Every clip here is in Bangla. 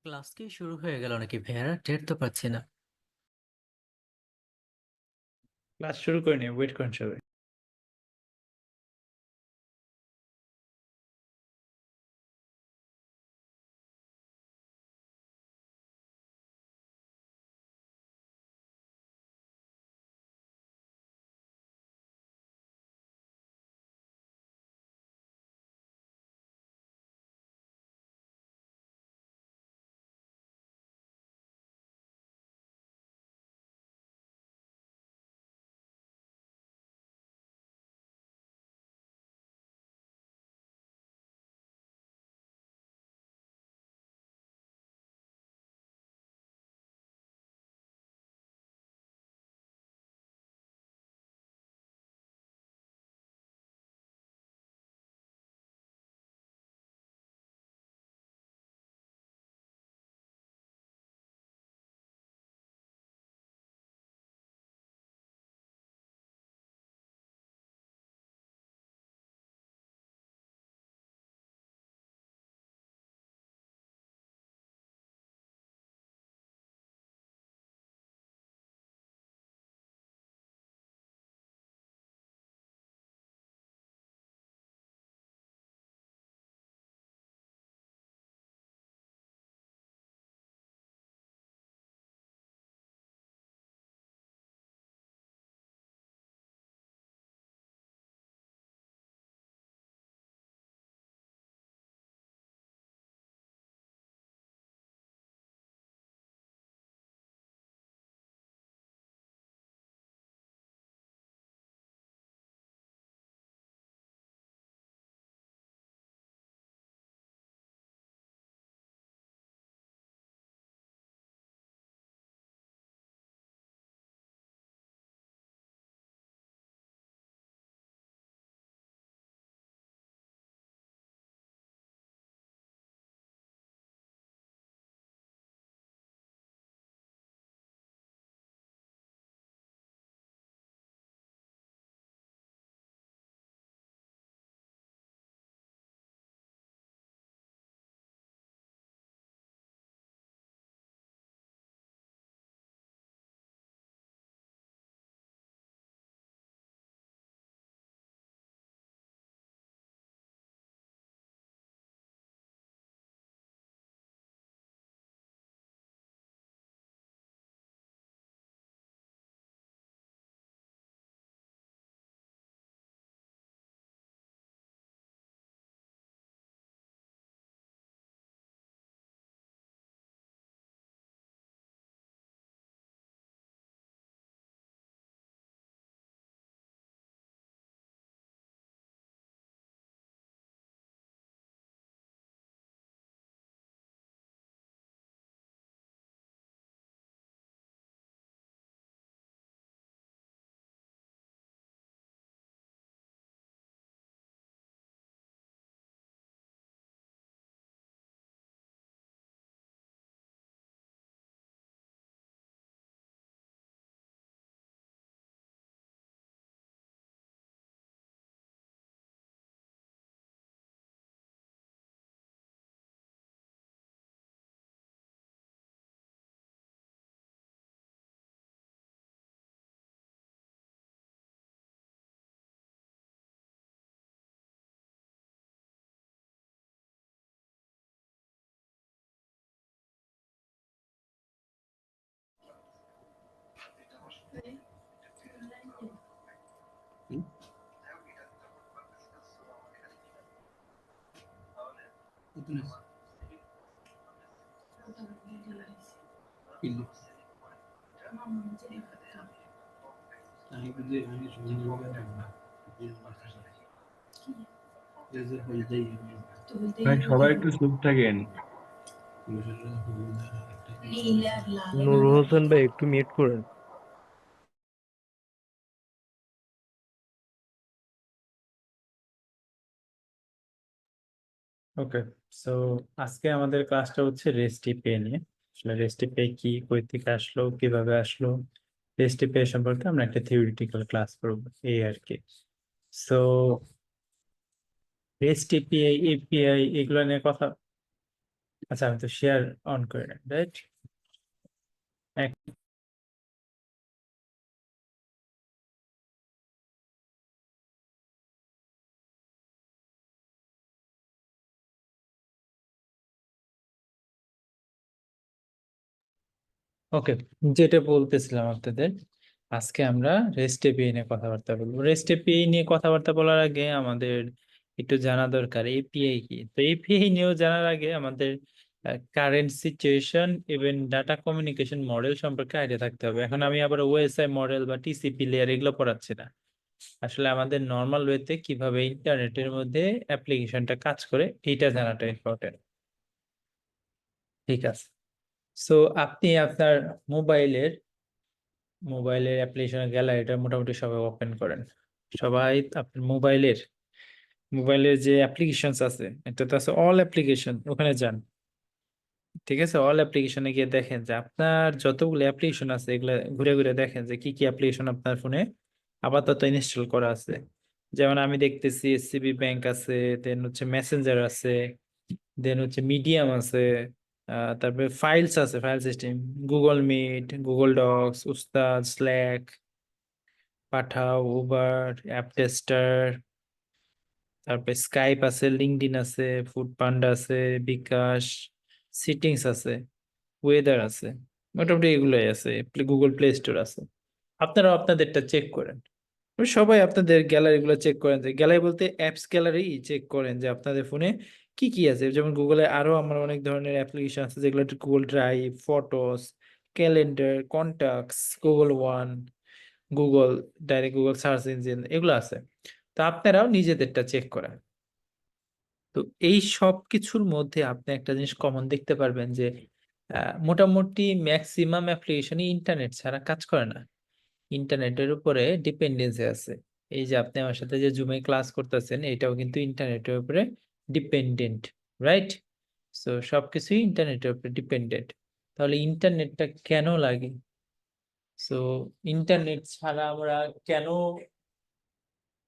ক্লাস কি শুরু হয়ে গেল নাকি ভাইয়ারা? টের তো পাচ্ছি না। ক্লাস শুরু করিনি, ওয়েট করেন সবাই। ভাই সবাই একটু চুপ থাকেন। নূর হোসেন ভাই একটু মিউট করেন। ওকে, সো আজকে আমাদের ক্লাসটা হচ্ছে রেস্টি পে নিয়ে। আসলে রেস্টি পে কি, কই থেকে আসলো, কিভাবে আসলো, রেস্টি পে সম্পর্কে আমরা একটা থিওরিটিক্যাল ক্লাস করব এই আর কি। সো রেস্ট এপিআই, এপিআই এগুলো নিয়ে কথা আচ্ছা, আমি তো শেয়ার অন করে রাইট। ওকে, যেটা বলতেছিলাম আপনাদের, আজকে আমরা রেস্ট এপিআই নিয়ে কথাবার্তা বলবো। রেস্ট এপিআই নিয়ে কথাবার্তা বলার আগে আমাদের একটু জানা দরকার এপিআই কি। তো এপিআই নিয়েও জানার আগে আমাদের current situation even data communication model সম্পর্কে আইডিয়া থাকতে হবে। এখন আমি আবার ওএসআই মডেল বা টিসিপি লেয়ার এগুলো পড়াচ্ছি না, আসলে আমাদের নর্মাল ওয়েতে কিভাবে ইন্টারনেটের মধ্যে অ্যাপ্লিকেশনটা কাজ করে এইটা জানাটা ইম্পর্টেন্ট। ঠিক আছে, সো আপনি আপনার মোবাইলের অ্যাপ্লিকেশনের গ্যালারিটা মোটামুটি সবাই ওপেন করেন। সবাই আপনার মোবাইলের যে অ্যাপ্লিকেশনস আছে, একটা তো আছে অল অ্যাপ্লিকেশন, ওখানে যান। ঠিক আছে, অল অ্যাপ্লিকেশনে গিয়ে দেখেন যে আপনার যতগুলো অ্যাপ্লিকেশন আছে এগুলো ঘুরে ঘুরে দেখেন যে কি কি অ্যাপ্লিকেশন আপনার ফোনে আপাতত ইনস্টল করা আছে। যেমন আমি দেখতেছি এসসিবি ব্যাংক আছে, দেন হচ্ছে মেসেঞ্জার আছে, দেন হচ্ছে মিডিয়াম আছে, তারপরে ফাইলস আছে, file system, Google Meet, Google Docs, Ustad, Slack, Pathao, Uber, app tester, তারপরে স্কাইপ আছে, লিঙ্কডইন আছে, ফুড পান্ডা আছে, বিকাশ, সিটিংস আছে, ওয়েদার আছে, মোটামুটি এগুলোই আছে। গুগল প্লে স্টোর আছে। আপনারাও আপনাদেরটা চেক করেন। সবাই আপনাদের গ্যালারি গুলো চেক করেন, যে গ্যালারি বলতে অ্যাপস গ্যালারি চেক করেন যে আপনাদের ফোনে কি কি আছে। যেমন গুগলে আরো আমার অনেক ধরনের অ্যাপ্লিকেশন আছে, যেগুলো Google drive, photos, calendar, contacts, Google one, Google direct, Google search engine, এগুলো আছে। তো আপনারাও নিজেদেরটা চেক করেন। তো এই সব কিছুর মধ্যে আপনি একটা জিনিস কমন দেখতে পারবেন যে মোটামুটি ম্যাক্সিমাম অ্যাপ্লিকেশনই ইন্টারনেট ছাড়া কাজ করে না, ইন্টারনেটের উপরে ডিপেন্ডেন্সি আছে। এই যে আপনি আমার সাথে যে জুমে ক্লাস করতেছেন, এটাও কিন্তু ইন্টারনেটের উপরে ডিপেন্ডেন্ট, রাইট? সো সবকিছুই ইন্টারনেটের উপরে ডিপেন্ডেন্ট। তাহলে ইন্টারনেটটা কেন লাগে? সো ইন্টারনেট ছাড়া আমরা কেন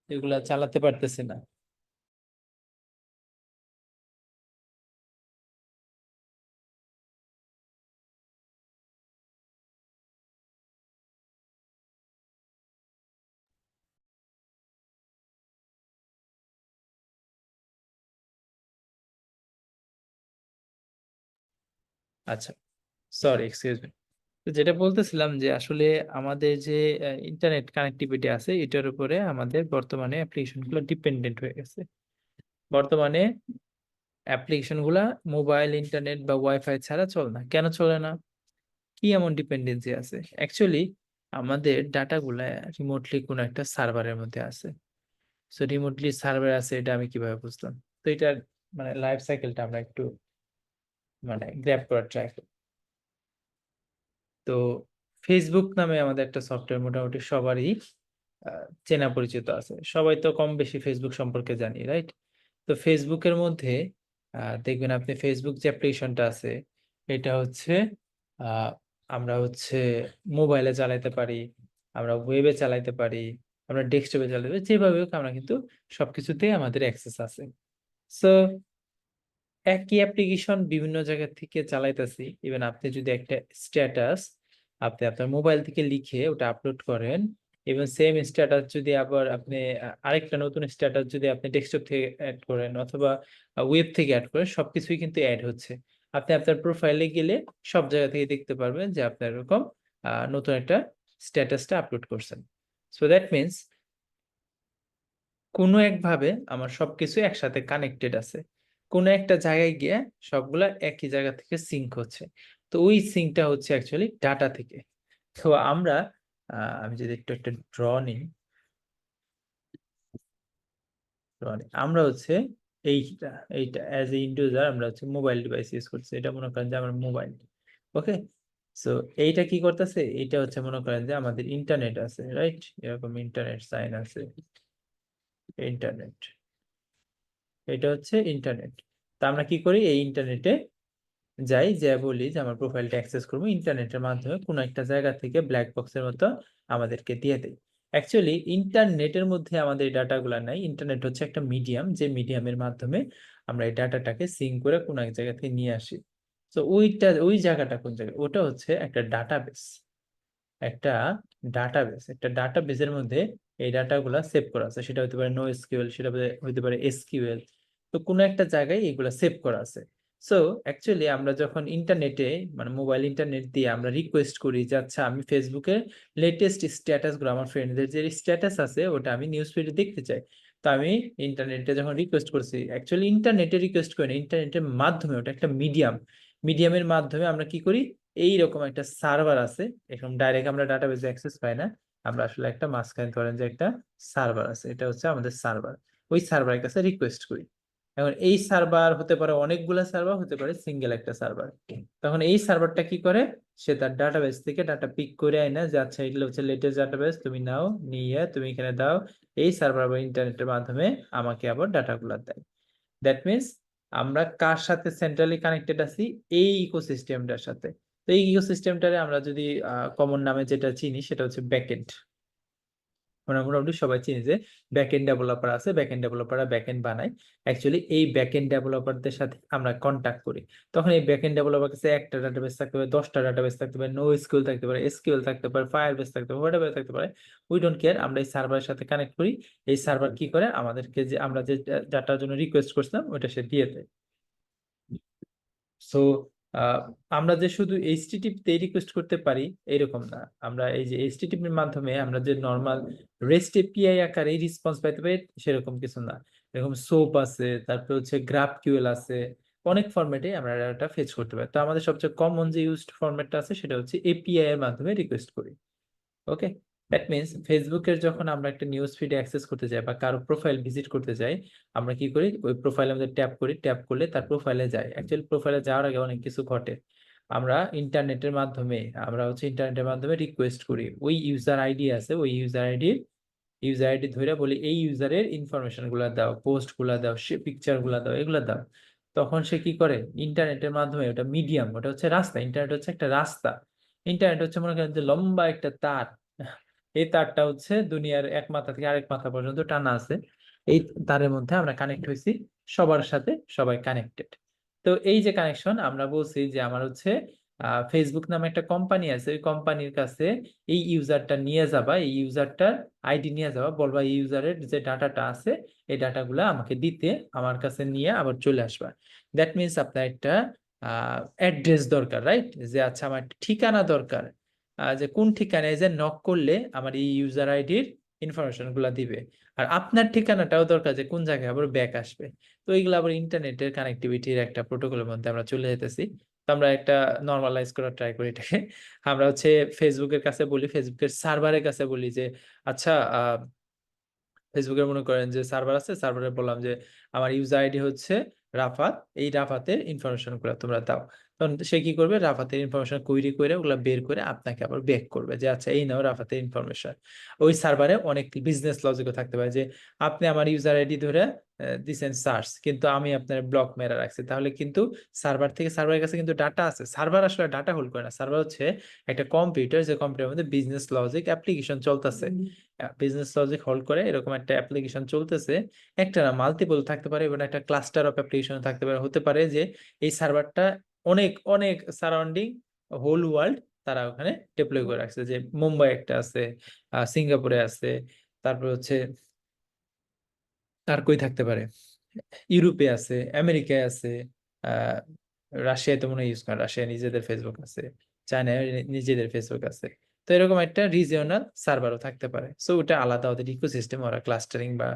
এগুলা চালাতে পারতেছি না? আচ্ছা, সরি, এক্সকিউজ মি। তো যেটা বলতেছিলাম যে আসলে আমাদের যে ইন্টারনেট কানেক্টিভিটি আছে, এটার উপরে আমাদের বর্তমানে অ্যাপ্লিকেশন গুলো ডিপেন্ডেন্ট হয়ে গেছে। বর্তমানে অ্যাপ্লিকেশন গুলা মোবাইল ইন্টারনেট বা ওয়াইফাই ছাড়া চলে না। কেন চলে না? কি এমন ডিপেন্ডেন্সি আছে? অ্যাকচুয়ালি আমাদের ডাটাগুলা রিমোটলি কোনো একটা সার্ভারের মধ্যে আছে। সো রিমোটলি সার্ভার আছে, এটা আমি কিভাবে বুঝলাম? তো এটার মানে লাইফ সাইকেলটা আমরা একটু মানে গ্র্যাব করার ট্রাই করি। তো ফেসবুক নামে আমাদের একটা সফটওয়্যার মোটামুটি সবারই চেনা পরিচিত আছে, সবাই তো কম বেশি ফেসবুক সম্পর্কে জানি, রাইট? তো ফেসবুকের মধ্যে দেখবেন আপনি ফেসবুক যে অ্যাপ্লিকেশনটা আছে, এটা হচ্ছে আহ, আমরা হচ্ছে মোবাইলে চালাতে পারি, আমরা ওয়েবে চালাতে পারি, আমরা ডেস্কটপে চালাতে পারি, যেভাবে হোক আমরা কিন্তু সবকিছুতেই আমাদের অ্যাক্সেস আছে। সো একই অ্যাপ্লিকেশন বিভিন্ন জায়গা থেকে চালাইতেছি। ইভেন আপনি যদি একটা স্ট্যাটাস আপনি আপনার মোবাইল থেকে লিখে ওটা আপলোড করেন, এবং সেম স্ট্যাটাস যদি আবার আপনি আরেকটা নতুন স্ট্যাটাস যদি আপনি ডেস্কটপ থেকে অ্যাড করেন অথবা ওয়েব থেকে অ্যাড করেন, সবকিছুই কিন্তু অ্যাড হচ্ছে। আপনি আপনার প্রোফাইলে গেলে সব জায়গা থেকে দেখতে পারবেন যে আপনার এরকম নতুন একটা স্ট্যাটাসটা আপলোড করছেন। সো দ্যাট মিনস কোনো একভাবে আমার সবকিছু একসাথে কানেক্টেড আছে। কোনো একটা জায়গায় গিয়ে সবগুলা একই জায়গা থেকে সিঙ্ক হচ্ছে। তো ওই সিঙ্কটা হচ্ছে অ্যাকচুয়ালি ডাটা থেকে। তো আমরা আমি যদি একটু একটা ড্র নিই, আমরা হচ্ছে এইটা এইটা অ্যাজ এ ইন্ডিভিজুয়াল আমরা হচ্ছে মোবাইল ডিভাইস ইউজ করছি। এটা মনে করেন যে আমার মোবাইল, ওকে? সো এইটা কি করতেছে? এইটা হচ্ছে মনে করেন যে আমাদের ইন্টারনেট আছে, রাইট? এরকম ইন্টারনেট সাইন আছে, ইন্টারনেট, এটা হচ্ছে ইন্টারনেট। তা আমরা কি করি? এই ইন্টারনেটে যাই, যা বলি যে আমার প্রোফাইলটা অ্যাক্সেস করবো ইন্টারনেটের মাধ্যমে, কোনো একটা জায়গা থেকে ব্ল্যাক বক্সের মতো আমাদেরকে দিয়ে দেয়। অ্যাকচুয়ালি ইন্টারনেটের মধ্যে আমাদের এই ডাটাগুলো নাই। ইন্টারনেট হচ্ছে একটা মিডিয়াম, যে মিডিয়ামের মাধ্যমে আমরা এই ডাটাটাকে সিঙ্ক করে কোনো এক জায়গা থেকে নিয়ে আসি। তো ওই জায়গাটা কোন জায়গায়, ওটা হচ্ছে একটা ডাটাবেস। একটা ডাটাবেসের মধ্যে এই ডাটাগুলা সেভ করা আছে, সেটা হতে পারে নো এসকিউএল, সেটা হতে পারে এসকিউএল। তো কোনো একটা জায়গায় এগুলা সেভ করা আছে। সো অ্যাকচুয়ালি আমরা যখন ইন্টারনেটে মানে মোবাইল ইন্টারনেট দিয়ে আমরা রিকোয়েস্ট করি যে আচ্ছা আমি ফেসবুকের লেটেস্ট স্ট্যাটাসগুলো, আমার ফ্রেন্ডদের যে স্ট্যাটাস আছে ওটা আমি নিউজ ফিডে দেখতে চাই, তো আমি ইন্টারনেটে যখন রিকোয়েস্ট করছি, অ্যাকচুয়ালি ইন্টারনেটে রিকোয়েস্ট করি না, ইন্টারনেটের মাধ্যমে, ওটা একটা মিডিয়ামের মাধ্যমে আমরা কি করি, এইরকম একটা সার্ভার আছে। এরকম ডাইরেক্ট আমরা ডাটাবেসে অ্যাক্সেস পাই না, আমরা আসলে একটা মাঝখানে ধরেন যে একটা সার্ভার আছে, এটা হচ্ছে আমাদের সার্ভার, ওই সার্ভারের কাছে রিকোয়েস্ট করি। এখন এই সার্ভার হতে পারে অনেকগুলা সার্ভার, হতে পারে সিঙ্গেল একটা সার্ভার। তখন এই সার্ভারটা কি করে, সে তার ডাটাবেস থেকে ডাটা পিক করে আয় না, যে আচ্ছা এগুলো হচ্ছে লেটেস্ট ডাটাবেস, তুমি নাও, নিয়ে তুমি এখানে দাও, এই সার্ভার বা ইন্টারনেটের মাধ্যমে আমাকে আবার ডাটাগুলো দেয়। দ্যাট মিনস আমরা কার সাথে সেন্ট্রালি কানেক্টেড আছি, এই ইকোসিস্টেমটার সাথে। তো এই ইকোসিস্টেমটারে আমরা যদি কমন নামে যেটা চিনি সেটা হচ্ছে ব্যাকএন্ড। আমরা মোটামুটি সবাই চিনি যে ব্যাকএন্ড ডেভেলপার আছে, ব্যাকএন্ড ডেভেলপাররা ব্যাকএন্ড বানায়। অ্যাকচুয়ালি এই ব্যাকএন্ড ডেভেলপারদের সাথে আমরা কন্ট্যাক্ট করি। তখন এই ব্যাকএন্ড ডেভেলপার কাছে একটা ডাটাবেস থাকতে পারে, 10টা ডাটাবেস থাকতে পারে, নো এসকিউএল থাকতে পারে, এসকিউএল থাকতে পারে, ফায়ারবেস থাকতে পারে, হোয়াটএভার থাকতে পারে, উই ডোন্ট কেয়ার। আমরা এই সার্ভারের সাথে কানেক্ট করি। এই সার্ভার কি করে, আমাদেরকে যে আমরা যে ডাটার জন্য রিকোয়েস্ট করছিলাম ওটা সে দিয়ে দেয়। সো আমরা যে শুধু এইচটিটিপি তে রিকোয়েস্ট করতে পারি এরকম না, আমরা এই যে এইচটিটিপি এর মাধ্যমে আমরা যে নরমাল রেস্ট এপিআই আকারে রেসপন্স পাইতে পারি সেরকম কিছু না। এরকম সোপ আছে, তারপর হচ্ছে গ্রাফকিউএল আছে, অনেক ফরম্যাটে আমরা এটা ফেচ করতে পারি। তো আমাদের সবচেয়ে কমন যে ইউজড ফরম্যাটটা আছে সেটা হচ্ছে এপিআই এর মাধ্যমে রিকোয়েস্ট করি। ওকে, দ্যাট মিনস ফেসবুকের যখন আমরা একটা নিউজ ফিডে অ্যাক্সেস করতে যাই বা কারো প্রোফাইল ভিজিট করতে যাই, আমরা কি করি, ওই প্রোফাইলে আমাদের ট্যাপ করি, ট্যাপ করলে তার প্রোফাইলে যাই। অ্যাকচুয়ালি প্রোফাইলে যাওয়ার আগে অনেক কিছু ঘটে। আমরা ইন্টারনেটের মাধ্যমে রিকোয়েস্ট করি, ওই ইউজার আইডি আছে, ওই ইউজার আইডি ধরে বলি এই ইউজারের ইনফরমেশন গুলা দাও, পোস্ট গুলা দাও, সে পিকচার গুলা দাও, এগুলা দাও। তখন সে কি করে, ইন্টারনেটের মাধ্যমে, ওটা মিডিয়াম, ওটা হচ্ছে রাস্তা, ইন্টারনেট হচ্ছে একটা রাস্তা। ইন্টারনেট হচ্ছে মনে করেন যে লম্বা একটা তার, এই তারটা হচ্ছে দুনিয়ার এক মাথা থেকে আরেক মাথা পর্যন্ত টানা আছে। এই তারের মধ্যে আমরা কানেক্ট হয়েছি, সবার সাথে সবাই কানেক্টেড। তো এই যে কানেকশন, আমরা বলছি যে আমার হচ্ছে ফেসবুক নামে একটা কোম্পানি আছে, ওই কোম্পানির কাছে এই ইউজারটা নিয়ে যাবা, এই ইউজারটার আইডি নিয়ে যাবা, বলবা এই ইউজারের যে ডাটাটা আছে এই ডাটাগুলো আমাকে দিতে, আমার কাছে নিয়ে আবার চলে আসবা। দ্যাট মিনস আপনার একটা অ্যাড্রেস দরকার, রাইট, যে আচ্ছা আমার একটা ঠিকানা দরকার, যে কোন ঠিকানায় যে নক করলে আমার এই ইউজার আইডির ইনফরমেশন গুলা দিবে। আর আপনার ঠিকানাটাও দরকার, যে কোন জায়গায় আবার ব্যাক আসবে। তো এইগুলো আবার ইন্টারনেটের কানেক্টিভিটির একটা প্রোটোকলের মধ্যে আমরা চলে যেতেছি। তো আমরা একটা নর্মালাইজ করার ট্রাই করি এটাকে। আমরা হচ্ছে ফেসবুকের কাছে বলি, ফেসবুকের সার্ভারের কাছে বলি যে আচ্ছা ফেসবুকের মনে করেন যে সার্ভার আছে, সার্ভারে বললাম যে আমার ইউজার আইডি হচ্ছে রাফাত, এই রাফাতের ইনফরমেশন গুলো তোমরা দাও। তখন সে কি করবে, রাফাতের ইনফরমেশন কুইরি করে ওগুলা বের করে আপনাকে আবার ব্যাক করবে, যে আচ্ছা এই নাও রাফাতের ইনফরমেশন। ওই সার্ভারে অনেক বিজনেস লজিকও থাকতে পারে, যে আপনি আমার ইউজার আইডি ধরে দিছেন সার্চ, কিন্তু আমি আপনার ব্লক মেরে রাখছি, তাহলে কিন্তু সার্ভার থেকে, সার্ভারের কাছে কিন্তু ডাটা আছে। সার্ভার আসলে ডাটা হোল্ড করে না, সার্ভার হচ্ছে একটা কম্পিউটার, যে কম্পিউটারের মধ্যে বিজনেস লজিক অ্যাপ্লিকেশন চলতেছে, বিজনেস লজিক হোল্ড করে এরকম একটা অ্যাপ্লিকেশন চলতেছে। একটা না, মাল্টিপল থাকতে পারে, এবং একটা ক্লাস্টার অফ অ্যাপ্লিকেশন থাকতে পারে। হতে পারে যে এই সার্ভারটা অনেক অনেক সারাউন্ডিং হোল ওয়ার্ল্ড তারা ওখানে ডিপ্লয় করে রাখছে, যে মুম্বাই একটা আছে, সিঙ্গাপুরে আছে, তারপর হচ্ছে আর কই থাকতে পারে, ইউরোপে আছে, আমেরিকায় আছে, আহ রাশিয়াতে মনে হয় ইউজ করে, রাশিয়া নিজেদের ফেসবুক আছে, চায়নায় নিজেদের ফেসবুক আছে। তো এরকম একটা রিজিওনাল সার্ভারও থাকতে পারে। সো ওটা আলাদা, ওদের ইকোসিস্টেম, ওরা ক্লাস্টারিং বা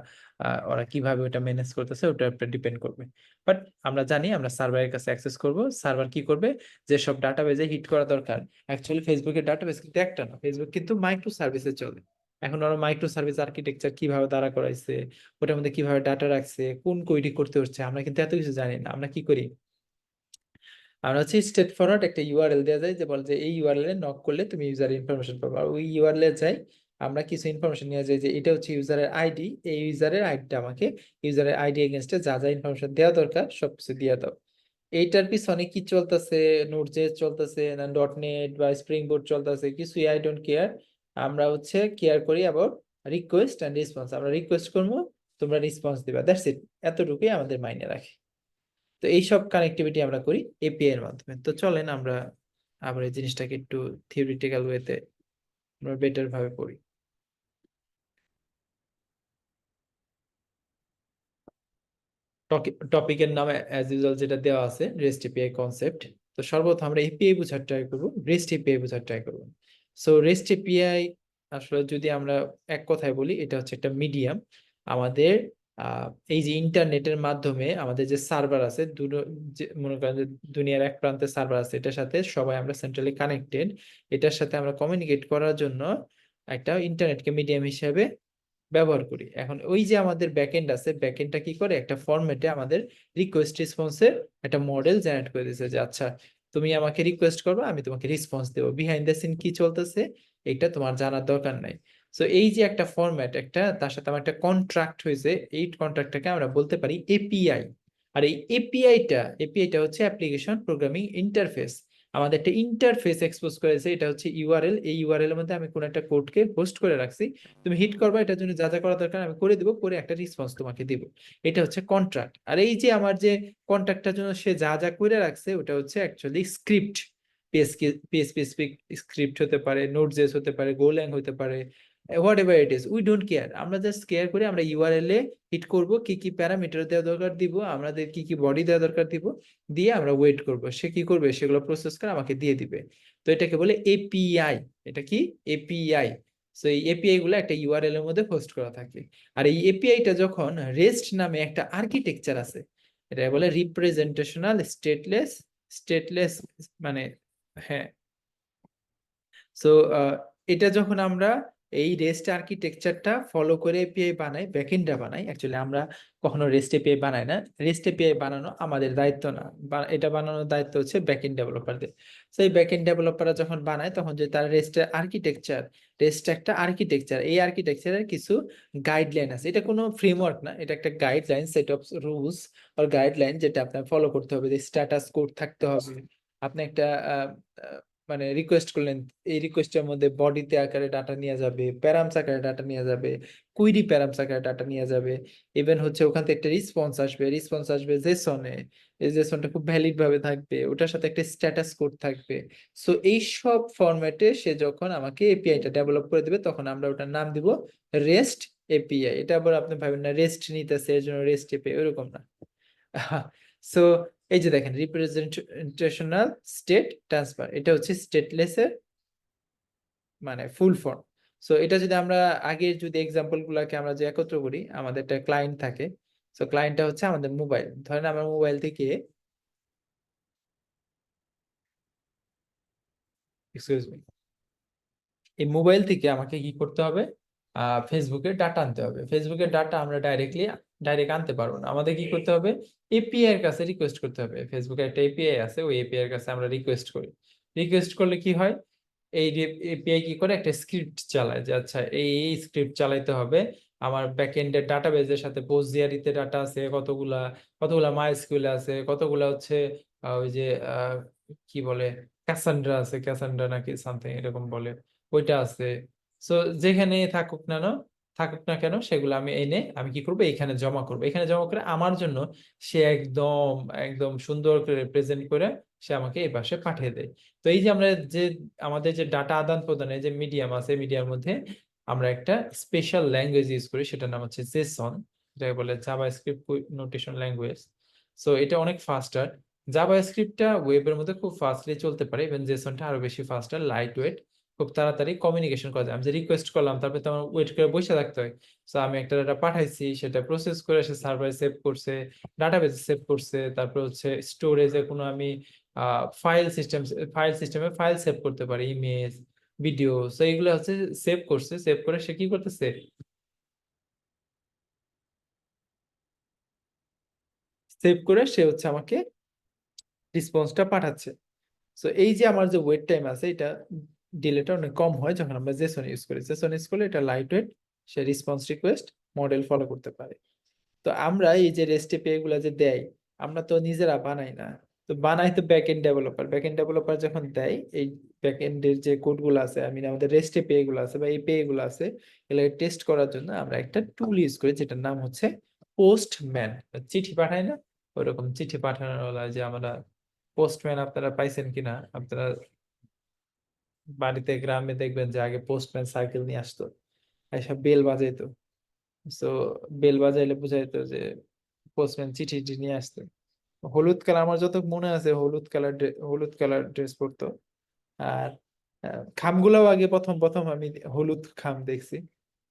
ওরা কিভাবে ওটা ম্যানেজ করতেছে ওটার উপর ডিপেন্ড করবে। বাট আমরা জানি আমরা সার্ভারের কাছে অ্যাক্সেস করব, সার্ভার কি করবে, যেসব ডাটাবেজে হিট করা দরকার। অ্যাকচুয়ালি ফেসবুকের ডাটাবেস কিন্তু একটা না, ফেসবুক কিন্তু মাইক্রো সার্ভিসে চলে। এখন ওরা মাইক্রো সার্ভিস আর্কিটেকচার কিভাবে দাঁড়া করাইছে, ওটার মধ্যে কিভাবে ডাটা রাখছে, কোন কোয়েরি করতে হচ্ছে, আমরা কিন্তু এত কিছু জানি না। আমরা কি করি, আমরা হচ্ছে স্ট্রেট ফরওয়ার্ড একটা ইউআরএল দেওয়া যায়, যে বলে যে এই ইউআরএল এ নক করলে তুমি ইউজার ইনফরমেশন পাবে, আর ওই ইউআরএল এ যাই আমরা কিছু ইনফরমেশন নিয়ে যাই, যে এটা হচ্ছে ইউজারের আইডি, এই ইউজারের আইডিটা আমাকে, ইউজারের আইডি এগেনস্টে যা যা ইনফরমেশন দেওয়া দরকার সবকিছু দিয়ে দাও। এইটার পিছনে কি চলতেছে, নোড.জেএস চলতেছে না ডট নেট বা স্প্রিং বোর্ড চলতেছে, কিছুই আই ডোন্ট কেয়ার। আমরা হচ্ছে কেয়ার করি অ্যাবাউট রিকোয়েস্ট এন্ড রেসপন্স। আমরা রিকোয়েস্ট করবো, তোমরা রেসপন্স দিবা, দ্যাটস ইট। এতটুকুই আমাদের মাইনে রাখে। তো এইসব কানেক্টিভিটি আমরা করি এপিআই এর মাধ্যমে। তো চলেন আমরা আবার এই জিনিসটাকে একটু থিওরিটিক্যাল ওয়েতে আমরা বেটার ভাবে পড়ি। টপিকের নামে অ্যাজ ইউজুয়াল যেটা দেওয়া আছে রেস্ট এপিআই কনসেপ্ট। তো সর্বপ্রথম আমরা এপিআই বোঝার ট্রাই করব, রেস্ট এপিআই বোঝার ট্রাই করব। সো রেস্ট এপিআই আসলে যদি আমরা এক কথায় বলি, এটা হচ্ছে একটা মিডিয়াম। আমাদের এই যে ইন্টারনেটের মাধ্যমে আমাদের যে সার্ভার আছে, মনে করেন যে দুনিয়ার এক প্রান্তে সার্ভার আছে, এটার সাথে সবাই আমরা সেন্ট্রালি কানেক্টেড। এটার সাথে আমরা কমিউনিকেট করার জন্য একটা ইন্টারনেটকে মিডিয়াম হিসেবে ব্যবহার করি। এখন ওই যে আমাদের ব্যাকএন্ড আছে, ব্যাকএন্ডটা কি করে, একটা ফরম্যাটে আমাদের রিকোয়েস্ট রেসপন্সের একটা মডেল জেনারেট করে দিয়েছে যে আচ্ছা তুমি আমাকে রিকোয়েস্ট করবে, আমি তোমাকে রেসপন্স দেবো। বিহাইন্ড দ্য সিন কি চলতেছে এটা তোমার জানার দরকার নাই। সো এই যে একটা ফরম্যাট, একটা তার সাথে আমার একটা কন্ট্রাক্ট হয়েছে, এই কন্ট্রাক্টটাকে আমরা বলতে পারি এপিআই। আর এই এপিআইটা হচ্ছে অ্যাপ্লিকেশন প্রোগ্রামিং ইন্টারফেস। আমাদের একটা ইন্টারফেস এক্সপোজ করেছে, এটা হচ্ছে ইউআরএল। এই ইউআরএল এর মধ্যে আমি কোন একটা কোডকে হোস্ট করে রাখছি, তুমি হিট করবা, এটার জন্য যা যা করা দরকার আমি করে দিব, করে একটা রেসপন্স তোমাকে দিব। এটা হচ্ছে কন্ট্রাক্ট। আর এই যে আমার যে কন্ট্রাক্টটার জন্য সে যা যা করে রাখছে ওটা হচ্ছে অ্যাকচুয়ালি স্ক্রিপ্ট। পিএসপি স্ক্রিপ্ট হতে পারে, নোড.জেএস হতে পারে, গোল্যাং হতে পারে, what ever it is, we don't care. আমরা জাস্ট কেয়ার করি আমরা ইউআরএল এ হিট করব, কি কি প্যারামিটার দেওয়া দরকার দিব, আমাদের কি কি বডি দেওয়া দরকার দিব, দিয়ে আমরা ওয়েট করব সে কি করবে, সেগুলো প্রসেস করে আমাকে দিয়ে দিবে। তো এটাকে বলে এপিআই। এটা কি এপিআই। সো এই এপিআই গুলো একটা ইউআরএল এর মধ্যে হোস্ট করা থাকে। আর এই এপিআইটা যখন রেস্ট নামে একটা আর্কিটেকচার আছে, এটা বলে রিপ্রেজেন্টেশনাল স্টেটলেস মানে, হ্যাঁ। সো এটা যখন আমরা এই রেস্ট আর্কিটেকচারটা ফলো করে এপিআই বানাই, ব্যাকএন্ডটা বানাই, অ্যাকচুয়ালি আমরা কখনো রেস্ট এপিআই বানাই না। রেস্ট এপিআই বানানো আমাদের দায়িত্ব না, এটা বানানোর দায়িত্ব হচ্ছে ব্যাকএন্ড ডেভেলপারদের। সো এই ব্যাকএন্ড ডেভেলপাররা যখন বানায় তখন যে তার রেস্টের আর্কিটেকচার, রেস্ট একটা আর্কিটেকচার, এই আর্কিটেকচারের কিছু গাইডলাইন আছে। এটা কোনো ফ্রেমওয়ার্ক না, এটা একটা গাইডলাইন, সেট অফ রুলস আর গাইডলাইন, যেটা আপনার ফলো করতে হবে। যে স্ট্যাটাস কোড থাকতে হবে, আপনি একটা মানে রিকোয়েস্ট করলেন, এই রিকোয়েস্টের মধ্যে বডিতে আকারে ডাটা নিয়ে যাবে, প্যারামস আকারে ডাটা নিয়ে যাবে, কুইরি প্যারামস আকারে ডাটা নিয়ে যাবে। ইভেন হচ্ছে ওখান থেকে একটা রেসপন্স আসবে জেসনে, এই জেসনটা খুব ভ্যালিড ভাবে থাকবে, ওটার সাথে একটা স্ট্যাটাস কোড থাকবে। সো এই সব ফরম্যাটে সে যখন আমাকে এপিআইটা ডেভেলপ করে দিবে, তখন আমরা ওটার নাম দিব রেস্ট এপিআই। এটা আবার আপনি ভাবেন না রেস্ট নিতেছে এর জন্য রেস্ট এপিআই, ওরকম না। সো এই যে দেখেন রিপ্রেজেন্টেশনাল স্টেট ট্রান্সফার, এটা হচ্ছে স্টেটলেস এর মানে ফুল ফর্ম। সো এটা যদি আমরা আগের যদি এক্সাম্পল গুলাকে আমরা যে একত্র করি, আমাদের একটা ক্লায়েন্ট থাকে। সো ক্লায়েন্টটা হচ্ছে আমাদের মোবাইল। ধরেন আমার মোবাইল থেকে, এক্সকিউজ মি, এই মোবাইল থেকে আমাকে কি করতে হবে, ফেসবুকের ডাটা আনতে হবে। ফেসবুকের ডাটা আমরা ডাইরেক্ট আনতে পারবো না, আমাদের কি করতে হবে, এপিআই এর কাছে রিকোয়েস্ট করতে হবে। ফেসবুকের একটা এপিআই আছে, ওই এপিআই এর কাছে আমরা রিকোয়েস্ট করি। রিকোয়েস্ট করলে কি হয়, এই এপিআই কি করে, একটা স্ক্রিপ্ট চালায় যে আচ্ছা এই স্ক্রিপ্ট চালাইতে হবে। আমার ব্যাকএন্ডের ডাটাবেজের সাথে পোস্টজিআরইতে ডাটা আছে কতগুলা, কতগুলা মাইএসকিউএল আছে, কতগুলা হচ্ছে ওই যে কি বলে ক্যাসান্ড্রা আছে, ক্যাসান্ড্রা নাকি সামথিং এরকম বলে, ওইটা আছে। সো যেখানে থাকুক না কেন সেগুলো আমি এনে আমি কি করবো, এখানে জমা করবো। এখানে জমা করে আমার জন্য সে একদম একদম সুন্দর করে প্রেজেন্ট করে সে আমাকে এই পাশে পাঠিয়ে দেয়। তো এই যে আমরা যে আমাদের যে ডাটা আদান প্রদানের যে মিডিয়াম আছে, মিডিয়ার মধ্যে আমরা একটা স্পেশাল ল্যাঙ্গুয়েজ ইউজ করি, সেটার নাম হচ্ছে জেসন, যেটাকে বলে জাভাস্ক্রিপ্ট নোটেশন ল্যাঙ্গুয়েজ। সো এটা অনেক ফাস্টার। জাভাস্ক্রিপ্টটা ওয়েবের মধ্যে খুব ফাস্টলি চলতে পারে, ইভেন জেসনটা আরো বেশি ফাস্টার, লাইট ওয়েট, খুব তাড়াতাড়ি কমিউনিকেশন করা যায়। আমি যে রিকোয়েস্ট করলাম, তারপরে তো আমার ওয়েট করে বসে থাকতে হয়। সো আমি একটা ডাটা পাঠাইছি, সেটা প্রসেস করে সে সার্ভারে সেভ করছে, ডাটাবেসে সেভ করছে, তারপর হচ্ছে স্টোরেজে কোনো আমি ফাইল সিস্টেমে ফাইল সেভ করতে পারি, ইমেজ, ভিডিও। সো এইগুলো হচ্ছে সেভ করছে, সেভ করে সে কি করতেছে, সেভ করে সে হচ্ছে আমাকে রেসপন্সটা পাঠাচ্ছে। সো এই যে আমার যে ওয়েট টাইম আছে, এটা ডিলেটা অনেক কম হয় যখন আমরা জেসন ইউজ করি। জেসন ইউজ করলে এটা লাইট ওয়েট, সে রেসপন্স রিকোয়েস্ট মডেল ফলো করতে পারে। তো আমরা এই যে রেস্ট এপিআই গুলা যে দেয়, আমরা তো নিজেরা বানাই না, তো বানাই তো back end developer. Back end developer যখন দেয়, এই ব্যাক এন্ডের যে কোড গুলো আছে, আমাদের রেস্ট এপিআই গুলো আছে বা এপিআই গুলো আছে, এগুলো টেস্ট করার জন্য আমরা একটা টুল ইউজ করি যেটার নাম হচ্ছে পোস্টম্যান। চিঠি পাঠায় না, ওইরকম চিঠি পাঠানোর বেলায় যে আমরা পোস্টম্যান, আপনারা পাইছেন কিনা, আপনারা বাড়িতে গ্রামে দেখবেন যে আগে পোস্টম্যান সাইকেল নিয়ে আসতো, এসব বেল বাজাইতো। সো বেল বাজাইলে বুঝাইতো যে পোস্টম্যান চিঠি নিয়ে আসতো। হলুদ কালার, আমার যত মনে আছে হলুদ কালার ড্রেস পরতো। আর খামগুলাও আগে প্রথম প্রথম আমি হলুদ খাম দেখছি,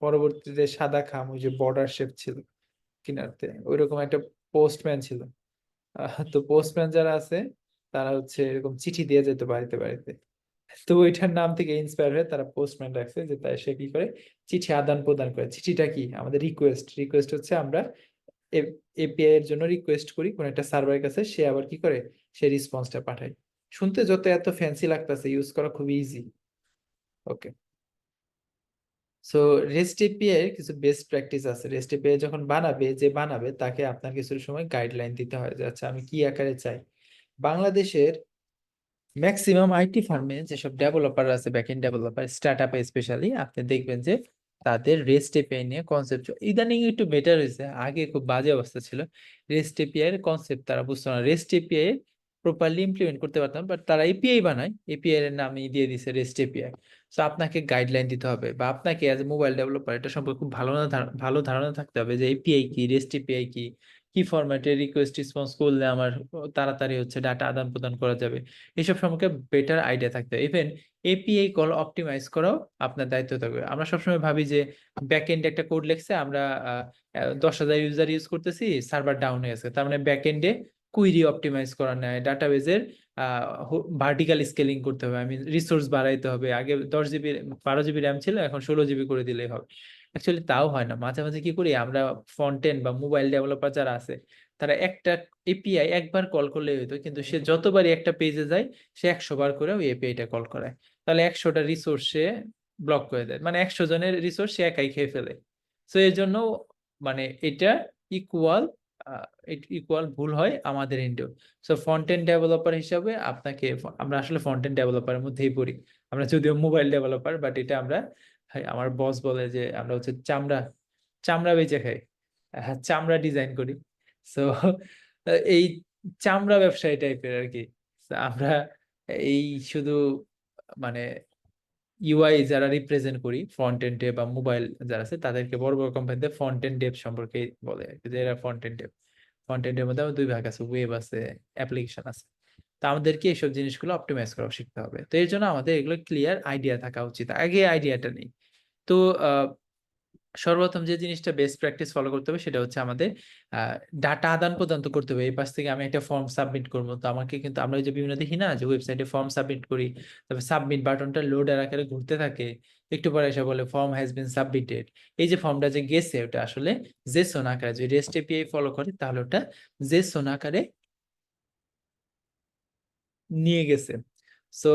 পরবর্তীতে সাদা খাম, ওই যে বর্ডার শেপ ছিল কিনারতে, ওইরকম একটা পোস্টম্যান ছিল। তো পোস্টম্যান যারা আছে তারা হচ্ছে এরকম চিঠি দিয়ে যেত বাড়িতে বাড়িতে। তো ওইটার নাম থেকে ইন্সপায়ার হয়ে তারা পোস্টম্যান রাখছে, যে তাই সে কি করে, চিঠি আদান প্রদান করে। চিঠিটা কি আমাদের রিকোয়েস্ট, রিকোয়েস্ট হচ্ছে আমরা এপিআই এর জন্য রিকোয়েস্ট করি কোন একটা সার্ভারের কাছে, সে আবার কি করে, সে রেসপন্সটা পাঠায়। শুনতে যত এত ফ্যান্সি লাগতেছে, ইউজ করা খুবই ইজি। ওকে, সো রেস্ট এপিআই এর কিছু বেস্ট প্র্যাকটিস আছে। রেস্ট এপিআই যখন বানাবে, যে বানাবে তাকে আপনার কিছু সময় গাইডলাইন দিতে হয় যে আচ্ছা আমি কি আকারে চাই। বাংলাদেশের ম্যাক্সিমাম আইটি ফার্মে যেসব ডেভেলপার আছে, ব্যাকএন্ড ডেভেলপার, স্টার্ট আপে স্পেশালি, আপনি দেখবেন যে তাদের রেস্ট এপিআই নিয়ে কনসেপ্ট ইদানিং একটু বেটার হয়েছে, আগে খুব বাজে অবস্থা ছিল। রেস্ট এপিআই এর কনসেপ্ট তারা বুঝতো না, রেস্ট এপিআই প্রপারলি ইমপ্লিমেন্ট করতে পারতাম, বাট তারা এপিআই বানায়, এপিআই এর নামই দিয়ে দিছে রেস্ট এপিআই। তো আপনাকে গাইডলাইন দিতে হবে, বা আপনাকে অ্যাজ এ মোবাইল ডেভেলপার এটা সম্পর্কে খুব ভালো ধারণা থাকতে হবে যে এপিআই কি, রেস্ট এপিআই কি, কি ফরম্যাটে রিকোয়েস্ট রেসপন্স করলে আমার তাড়াতাড়ি হচ্ছে ডাটা আদান প্রদান করা যাবে, এসব সম্পর্কে বেটার আইডিয়া থাকতে হবে। ইভেন এপিআই কল অপটিমাইজ করাও আপনার দায়িত্ব থাকবে। আমরা সবসময় ভাবি যে ব্যাক এন্ডে একটা কোড লিখছে, আমরা 10,000 ইউজার ইউজ করতেছি, সার্ভার ডাউন হয়ে গেছে, তার মানে ব্যাক এন্ডে কুইরি অপটিমাইজ করা নেয়, ডাটাবেজের ভার্টিক্যাল স্কেলিং করতে হবে, আমি রিসোর্স বাড়াইতে হবে, আগে 10 জিবি 12 জিবি র্যাম ছিল, এখন 16 জিবি করে দিলেই হবে। অ্যাকচুয়ালি তাও হয় না, মাঝে মাঝে কি করি আমরা, ফ্রন্ট এন্ড বা মোবাইল ডেভেলপার যারা আছে, তারা একটা এপিআই একবার কল করলেই হতো, কিন্তু সে যতবারই একটা পেজে যায় সে 100 বার করে ওই এপিআইটা কল করায়, তাহলে 100টা রিসোর্স সে ব্লক করে দেয়, মানে 100 জনের রিসোর্স সে একাই খেয়ে ফেলে। তো এর জন্য মানে এটা ইকুয়াল ইকুয়াল ভুল হয় আমাদের এন্ডেও। সো ফ্রন্ট এন্ড ডেভেলপার হিসাবে আপনাকে, আমরা আসলে ফ্রন্ট এন্ড ডেভেলপারের মধ্যেই পড়ি, আমরা যদিও মোবাইল ডেভেলপার, বাট এটা আমরা, আমার বস বলে যে আমরা হচ্ছে চামড়া চামড়া বেচে খাই, চামড়া ডিজাইন করি। সো এই চামড়া ব্যবসায়ী টাইপের আর কি। So, আমরা এই শুধু মানে ইউআই যারা রিপ্রেজেন্ট করি ফ্রন্ট এন্ডে বা মোবাইল যারা আছে, তাদেরকে বড় বড় কোম্পানিতে ফ্রন্ট এন্ড ডেভ সম্পর্কে বলে আর কি, যে এরা ফ্রন্ট এন্ড ডেভ। ফ্রন্ট এন্ডের মধ্যে আমার দুই ভাগ আছে, ওয়েব আছে, অ্যাপ্লিকেশন আছে। তা আমাদেরকে এইসব জিনিসগুলো অপটিমাইজ করা শিখতে হবে। তো এর জন্য আমাদের এগুলো ক্লিয়ার আইডিয়া থাকা উচিত, আগে আইডিয়াটা নেই। তো সর্বপ্রথম যে জিনিসটা বেস্ট প্র্যাকটিস ফলো করতে হবে সেটা হচ্ছে আমাদের ডাটা আদান প্রদান তো করতে হবে। এই পাশ থেকে আমি একটা ফর্ম সাবমিট করবো, তো আমাকে কিন্তু, আমরা ওই যে বিভিন্ন দেখি না যে ওয়েবসাইটে ফর্ম সাবমিট করি, তবে সাবমিট বাটনটা লোডের আকারে ঘুরতে থাকে, একটু পরে এসে বলে ফর্ম হ্যাজ বিন সাবমিটেড। এই যে ফর্মটা যে গেছে ওটা আসলে জেসন আকারে, যদি রেস্ট এপিআই ফলো করে তাহলে ওটা জেসন আকারে নিয়ে গেছে। সো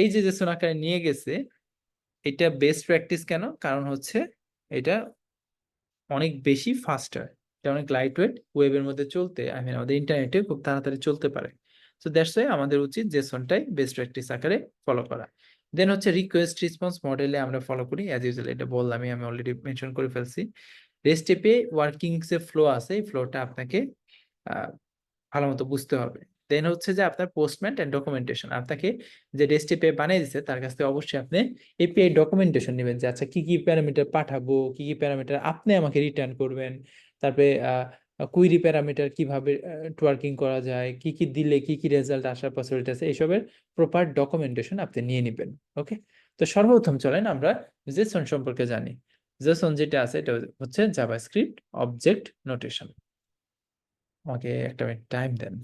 এই যে জেসন আকারে নিয়ে গেছে, এটা বেস্ট প্র্যাকটিস কেন, কারণ হচ্ছে এটা অনেক বেশি ফাস্টার, এটা অনেক লাইট ওয়েট, ওয়েবের মধ্যে চলতে, আই মিন আমাদের ইন্টারনেটে খুব তাড়াতাড়ি চলতে পারে। সো দ্যাটস ওয়াই আমাদের উচিত জেসনটাই বেস্ট প্র্যাকটিস আকারে ফলো করা। দেন হচ্ছে রিকোয়েস্ট রেসপন্স মডেলে আমরা ফলো করি অ্যাজ ইউজুয়াল, এটা বললামই, আমি অলরেডি মেনশন করে ফেলছি। রেস্ট এপিআই ওয়ার্কিং যে ফ্লো আছে, এই ফ্লোটা আপনাকে ভালো মতো বুঝতে হবে। দেন হচ্ছে যে আপনার পোস্টমেন্ট এন্ড ডকুমেন্টেশন, আপনাকে যে রেস্ট এপিআই বানিয়ে দিচ্ছে তার কাছ থেকে অবশ্যই আপনি এপিআই ডকুমেন্টেশন নেবেন, যে আচ্ছা কি কি প্যারামিটার পাঠাবো, কি কি প্যারামিটার আপনি আমাকে রিটার্ন করবেন, তারপরে কুইরি প্যারামিটার কিভাবে ওয়ার্কিং করা যায়, কি কি দিলে কি কি রেজাল্ট আসার পসিবিলিটি আছে, এইসবের প্রপার ডকুমেন্টেশন আপনি নিয়ে নেবেন। ওকে, তো সর্বপ্রথম চলেন আমরা জেসন সম্পর্কে জানি। জেসন যেটা আছে এটা হচ্ছে জাভাস্ক্রিপ্ট অবজেক্ট নোটেশন। আমাকে একটা মিনিট টাইম দেন।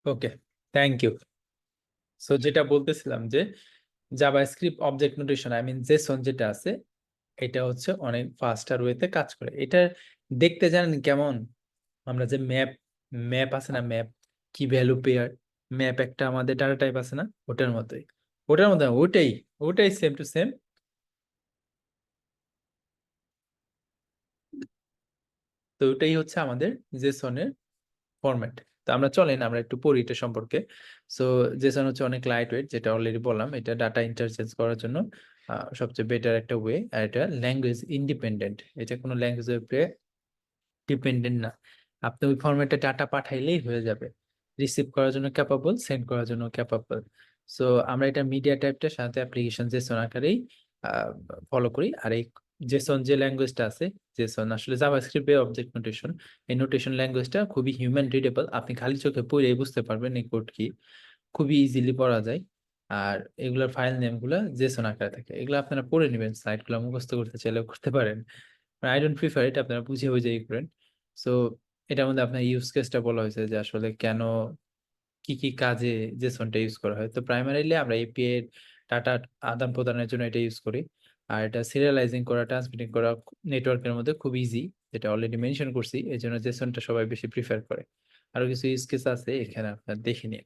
Okay, thank you. সো যেটা বলতেছিলাম যে জাভাস্ক্রিপ্ট অবজেক্ট নোটেশন জেসন যেটা আছে, এটা হচ্ছে অনেক ফাস্টার ওয়েতে কাজ করে। এটা দেখতে জানেন কেমন? আমরা যে ম্যাপ ম্যাপ আছে না, ম্যাপ কি ভ্যালু পেয়ার ম্যাপ একটা আমাদের ডাটা টাইপ আছে না, ওটার মতোই। ওটার মতো না, ওটাই ওটাই সেম টু সেম। তো ওটাই হচ্ছে আমাদের জেসনের ফরম্যাট। তো আমরা চলেন আমরা একটু পড়ি এটা সম্পর্কে। সো জেসন হচ্ছে অনেক লাইট ওয়েট, যেটা অলরেডি বললাম। এটা ডাটা ইন্টারচেঞ্জ করার জন্য সবচেয়ে বেটার একটা ওয়ে। আর এটা ল্যাঙ্গুয়েজ ইন্ডিপেন্ডেন্ট, এটা কোনো ল্যাঙ্গুয়েজের উপরে ডিপেন্ডেন্ট না। আপনি ওই ফরম্যাটে ডাটা পাঠাইলেই হয়ে যাবে। রিসিভ করার জন্য ক্যাপাবল, সেন্ড করার জন্য ক্যাপাবল। সো আমরা এটা মিডিয়া টাইপটা সাথে অ্যাপ্লিকেশন জেসন আকারেই ফলো করি। আর এই জেসন যে ল্যাঙ্গুয়েজটা আছে, জেসন আসলে জাভাস্ক্রিপ্ট অবজেক্ট নোটেশন, এই নোটেশন ল্যাঙ্গুয়েজটা খুবই হিউম্যান রিডেবল। আপনি খালি চোখে পড়েই বুঝতে পারবেন এই কোড কি, খুবই ইজিলি পড়া যায়। আর এগুলোর ফাইল নেম গুলা জেসন আকারে থাকে, এগুলো আপনারা পড়ে নেবেন। সাইট গুলো মুখস্থ করতে চাইলেও করতে পারেন। আই ডোন্ট প্রিফার ইট, আপনারা বুঝে বুঝে ই করেন। সো এটার মধ্যে আপনার ইউজ কেসটা বলা হয়েছে যে আসলে কেন কি কি কাজে জেসনটা ইউজ করা হয়। তো প্রাইমারিলি আমরা এপিআই এর ডাটা আদান প্রদানের জন্য এটা ইউজ করি। আর এটা সিরিয়ালাইজিং করা, ট্রান্সমিটিং করা নেটওয়ার্কের মধ্যে খুব ইজি, যেটা অলরেডি মেনশন করছি। এই জন্য জেসনটা সবাই বেশি প্রিফার করে। আরো কিছু ইউজ কেস আছে এখানে, আপনার দেখে নিন।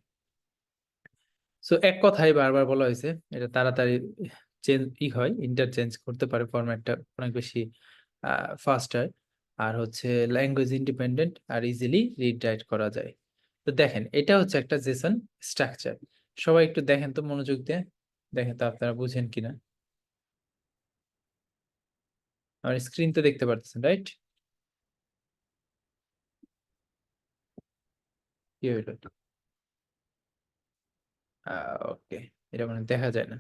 সো এক কথাই বারবার বলা হয়েছে, এটা তাড়াতাড়ি চেঞ্জ হয়, ইন্টারচেঞ্জ করতে পারে, ফরম্যাটটা অনেক বেশি ফাস্টার। আর হচ্ছে ল্যাঙ্গুয়েজ ইন্ডিপেন্ডেন্ট আর ইজিলি রিড রাইট করা যায়। তো দেখেন এটা হচ্ছে একটা জেসন স্ট্রাকচার। সবাই একটু দেখেন তো মনোযোগ দিয়ে, দেখেন তো আপনারা বুঝেন কিনা। আমার স্ক্রিন তো দেখতে পারতেছেন, রাইট? কি হইলো? ওকে, এটা মানে দেখা যায় না,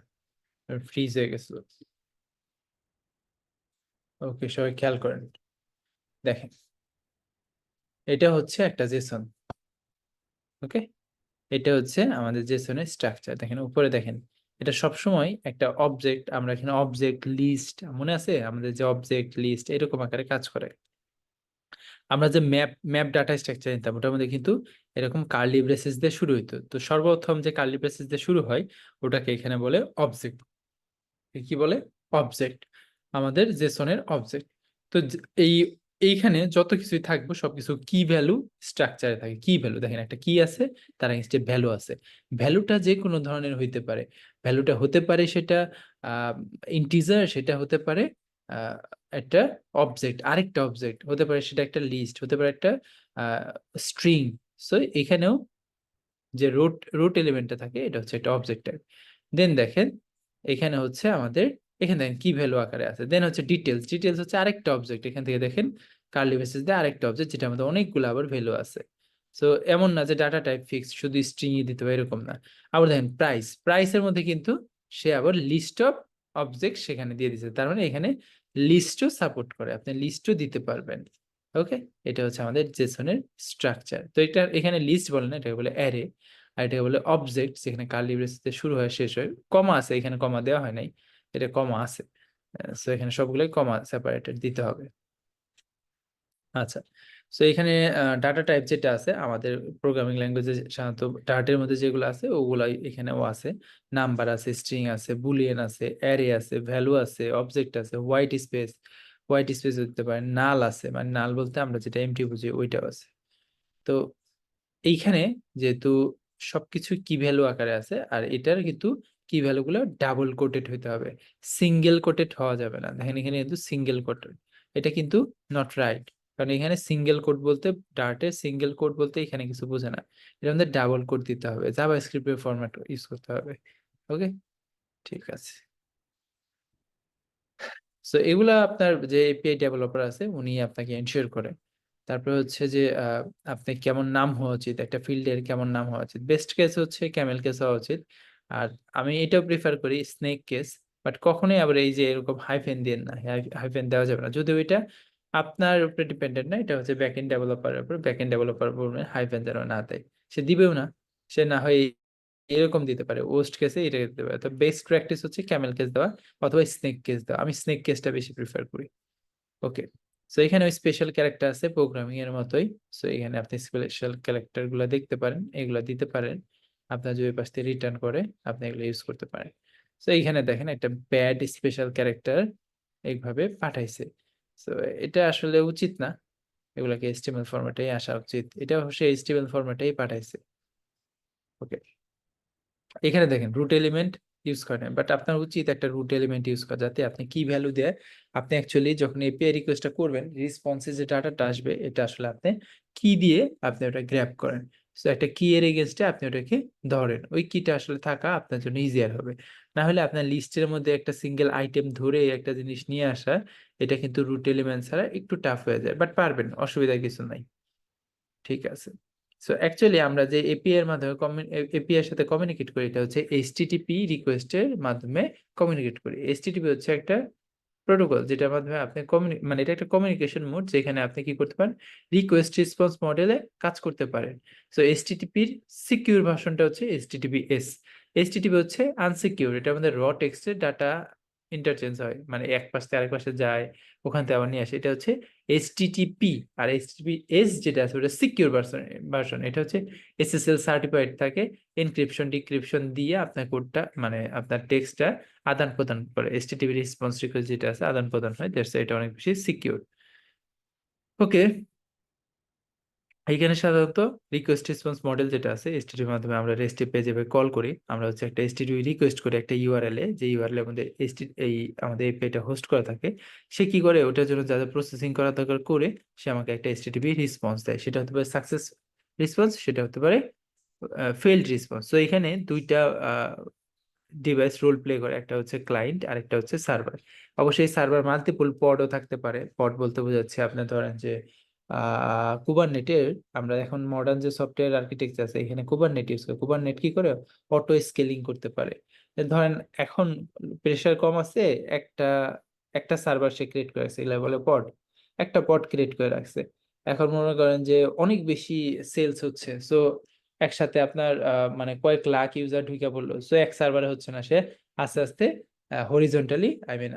ফ্রিজ হয়ে গেছিল। ওকে, সবাই খেয়াল করেন, দেখেন এটা হচ্ছে একটা জেসন। ওকে, এটা হচ্ছে আমাদের জেসনের স্ট্রাকচার। দেখেন উপরে দেখেন, এটা সবসময় একটা অবজেক্ট, আমরা এখানে অবজেক্ট লিস্ট মনে আছে আমাদের, যে অবজেক্ট লিস্ট এরকম আকারে কাজ করে। আমরা যে ম্যাপ ম্যাপ ডাটা স্ট্রাকচার নিতাম, ওটার মধ্যে কিন্তু এরকম কার্লি ব্রেসেস দিয়ে শুরু হইতো। তো সর্বপ্রথম যে কার্লি ব্রেসেস দিয়ে শুরু হয় ওটাকে এখানে বলে অবজেক্ট। কি বলে? অবজেক্ট, আমাদের জেসনের অবজেক্ট। তো এইখানে যত কিছুই থাকবে সবকিছু কি ভ্যালু স্ট্রাকচারে থাকে। কি ভ্যালু, দেখেন একটা কি আছে, তার এগেইনস্টে ভ্যালু আছে। ভ্যালুটা যে কোনো ধরনের হইতে পারে। ভ্যালুটা হতে পারে সেটা ইন্টিজার, সেটা হতে পারে আহ, একটা অবজেক্ট, আরেকটা অবজেক্ট হতে পারে, সেটা একটা লিস্ট হতে পারে, একটা স্ট্রিং। সো এখানেও যে রুট রুট এলিমেন্টটা থাকে এটা হচ্ছে একটা অবজেক্ট টাইপ। দেন দেখেন এখানে হচ্ছে আমাদের, এখানে দেখেন কি ভ্যালু আকারে আছে। দেন হচ্ছে ডিটেলস, ডিটেলস হচ্ছে আরেকটা অবজেক্ট। এখান থেকে দেখেন কার্লি ব্রেসেস দিয়ে আরেকটা অবজেক্ট, যেটা আমাদের অনেকগুলো আবার ভ্যালু আছে। সো এমন না যে ডাটা টাইপ ফিক্সড, শুধু স্ট্রিং দিতে হবে এরকম না। আবার দেখেন প্রাইস, প্রাইসের মধ্যে কিন্তু সে আবার লিস্ট অফ অবজেক্ট সেখানে দিয়ে দিচ্ছে। তার মানে এখানে লিস্টও সাপোর্ট করে, আপনি লিস্টও দিতে পারবেন। ওকে, এটা হচ্ছে আমাদের জেসনের স্ট্রাকচার। তো এটা এখানে লিস্ট বলে না, এটাকে বলে অ্যারে। আর এটাকে বলে অবজেক্ট, যেখানে কার্লি ব্রেসেস শুরু হয় শেষ হয়। কমা আছে এখানে, কমা দেওয়া হয় নাই, এটা কমা আছে। সো এখানে সবগুলোই কমা সেপারেটেড দিতে হবে। আচ্ছা, সো এখানে ডাটা টাইপ যেটা আছে আমাদের প্রোগ্রামিং ল্যাঙ্গুয়েজে, সাধারণত ডাটার মধ্যে যেগুলো আছে ওগুলাই এখানেও আছে। নাম্বার আছে, স্ট্রিং আছে, বুলিয়ান আছে, অ্যারে আছে, ভ্যালু আছে, অবজেক্ট আছে, হোয়াইট স্পেস, হোয়াইট স্পেস দিতে পারে, নাল আছে, মানে নাল বলতে আমরা যেটা এমটি বুঝি ওইটাও আছে। তো এইখানে যেহেতু সবকিছু কি ভ্যালু আকারে আছে, আর এটার কিন্তু কি ভ্যালু গুলো ডাবল কোটেড হইতে হবে, সিঙ্গেল কোটেড হওয়া যাবে না। দেখেন এখানে কিন্তু সিঙ্গেল কোটেড, এটা কিন্তু নট রাইট। কারণ এখানে সিঙ্গেল কোড বলতে, ডার্টে সিঙ্গেল কোড বলতে এখানে কিছু বোঝে না, এর মধ্যে ডাবল কোড দিতে হবে, জাভাস্ক্রিপ্টের ফরম্যাট ইউজ করতে হবে। ওকে, ঠিক আছে। সো এগুলা আপনার যে এপিআই ডেভেলপার আছে উনি আপনাকে এনশিওর করে। তারপরে হচ্ছে যে আপনি কেমন নাম হওয়া উচিত, একটা ফিল্ডের কেমন নাম হওয়া উচিত। বেস্ট কেস হচ্ছে ক্যামেল কেস হওয়া উচিত। আর আমি এটাও প্রিফার করি স্নেক কেস। বাট কখনোই আবার এই যে এরকম হাইফেন দিয়ে না, হাইফেন দেওয়া যাবে না। যদিও এটা আপনার উপরে ডিপেন্ডেন্ট না, এটা হচ্ছে ব্যাক এন্ড ডেভেলপারের উপর। ব্যাক এন্ড ডেভেলপার হাইফেন যেন না দেয়, সে দিবেও না। সে না হয় এরকম দিতে পারে, ওস্ট কেসে এটা দিতে পারে। তো বেস্ট প্র্যাকটিস হচ্ছে ক্যামেল কেস দেওয়া অথবা স্নেক কেস দেওয়া। আমি স্নেক কেসটা বেশি প্রিফার করি। ওকে, সো এখানে স্পেশাল ক্যারেক্টার আছে প্রোগ্রামিং এর মতোই। সো এখানে আপনি স্পেশাল ক্যারেক্টার গুলো দেখতে পারেন, এগুলো দিতে পারেন। আপনার যদি পাশ থেকে রিটার্ন করে আপনি এগুলো ইউজ করতে পারেন। সো এইখানে দেখেন একটা ব্যাড স্পেশাল ক্যারেক্টার এইভাবে পাঠাইছে। সো এটা আসলে উচিত না, এগুলাকে HTML ফরম্যাটেই আসা উচিত। এটা অবশ্যই HTML ফরম্যাটেই পাঠাইছে। ওকে, এখানে দেখেন রুট এলিমেন্ট ইউজ করেন, বাট আপনার উচিত একটা রুট এলিমেন্ট ইউজ করা, যাতে আপনি কি ভ্যালু দেয় আপনি অ্যাকচুয়ালি যখন এপিআই রিকোয়েস্টটা করবেন, রেসপন্সে যে ডাটাটা আসবে এটা আসলে আপনি কি দিয়ে আপনি ওটা গ্র্যাব করেন। সো একটা কি এর এগেনস্টে আপনি ওটাকে ধরেন, ওই কিটা আসলে থাকা আপনার জন্য ইজিয়ার হবে। না হলে আপনার লিস্টের মধ্যে একটা সিঙ্গেল আইটেম ধরে একটা জিনিস নিয়ে আসা, এটা কিন্তু রুট এলিমেন্ট ছাড়া একটু টাফ হয়ে যায়, বাট পারবেন, অসুবিধা কিছু নাই। ঠিক আছে। সো অ্যাকচুয়ালি আমরা যে এপিআই এর মাধ্যমে এপিআই এর সাথে কমিউনিকেট করি, এটা হচ্ছে এইচটিটিপি রিকোয়েস্টের মাধ্যমে কমিউনিকেট করি। এইচটিটিপি হচ্ছে একটা প্রোটোকল যেটার মাধ্যমে আপনি মানে এটা একটা কমিউনিকেশন মোড, যেখানে আপনি কি করতে পারেন, রিকোয়েস্ট রেসপন্স মডেলে কাজ করতে পারেন। সো এইচটিটিপির সিকিউর ভার্সনটা হচ্ছে এইচটিটিপিএস। এইচটিটিপি হচ্ছে আনসিকিউর, এটা আমাদের র টেক্সটের ডাটা ইন্টারচেঞ্জ হয়, মানে এক পাশ থেকে আরেক পাশে যায়, ওখান থেকে আবার নিয়ে আসে, এটা হচ্ছে এইচটিটিপি। আর এইচটিটিপিএস যেটা আছে ওটা সিকিউর ভার্সন, এটা হচ্ছে এসএসএল সার্টিফাইড থাকে, এনক্রিপশন ডিক্রিপশন দিয়ে আপনার কোডটা মানে আপনার টেক্সটটা আদান প্রদান করে। এইচটিটিপি রেসপন্স রিকোয়েস্ট যেটা আছে আদান প্রদান হয়, দ্যাটস এটা অনেক বেশি সিকিউর। ওকে, এইখানে সাধারণত রিকোয়েস্ট রেসপন্স মডেল যেটা আছে এইচটিটিপির মাধ্যমে আমরা রেস্ট এপিআই যেভাবে কল করি, আমরা হচ্ছে একটা এইচটিটিপি রিকোয়েস্ট করি একটা ইউআরএল এ, যে ইউআরএল এর মধ্যে এই আমাদের এপিআইটা হোস্ট করা থাকে। সে কি করে, ওটার জন্য যা যা প্রসেসিং করা দরকার করে সে আমাকে একটা এইচটিটিপি রেসপন্স দেয়, সেটা হতে পারে সাকসেস রেসপন্স, সেটা হতে পারে ফেইল্ড রেসপন্স। তো এখানে দুইটা ডিভাইস রোল প্লে করে, একটা হচ্ছে ক্লায়েন্ট আর একটা হচ্ছে সার্ভার। অবশ্যই সার্ভার মাল্টিপল পডও থাকতে পারে। পড বলতে বোঝাচ্ছে আপনি ধরেন যে কুবারনেটের, আমরা এখন মডার্ন যে সফটওয়্যার আর্কিটেকচার আছে এখানে কুবারনেট ইউজ করে। কুবারনেট কি করে, অটো স্কেলিং করতে পারে। ধরেন এখন প্রেসার কম আছে, একটা একটা সার্ভার সে ক্রিয়েট করে রাখছে, এগুলা বলে পড। একটা পড ক্রিয়েট করে রাখছে, এখন মনে করেন যে অনেক বেশি সেলস হচ্ছে, সো একসাথে আপনার মানে কয়েক লাখ ইউজার ঢুকে পড়লো, সো এক সার্ভারে হচ্ছে না, সে আস্তে আস্তে হরিজন্টালি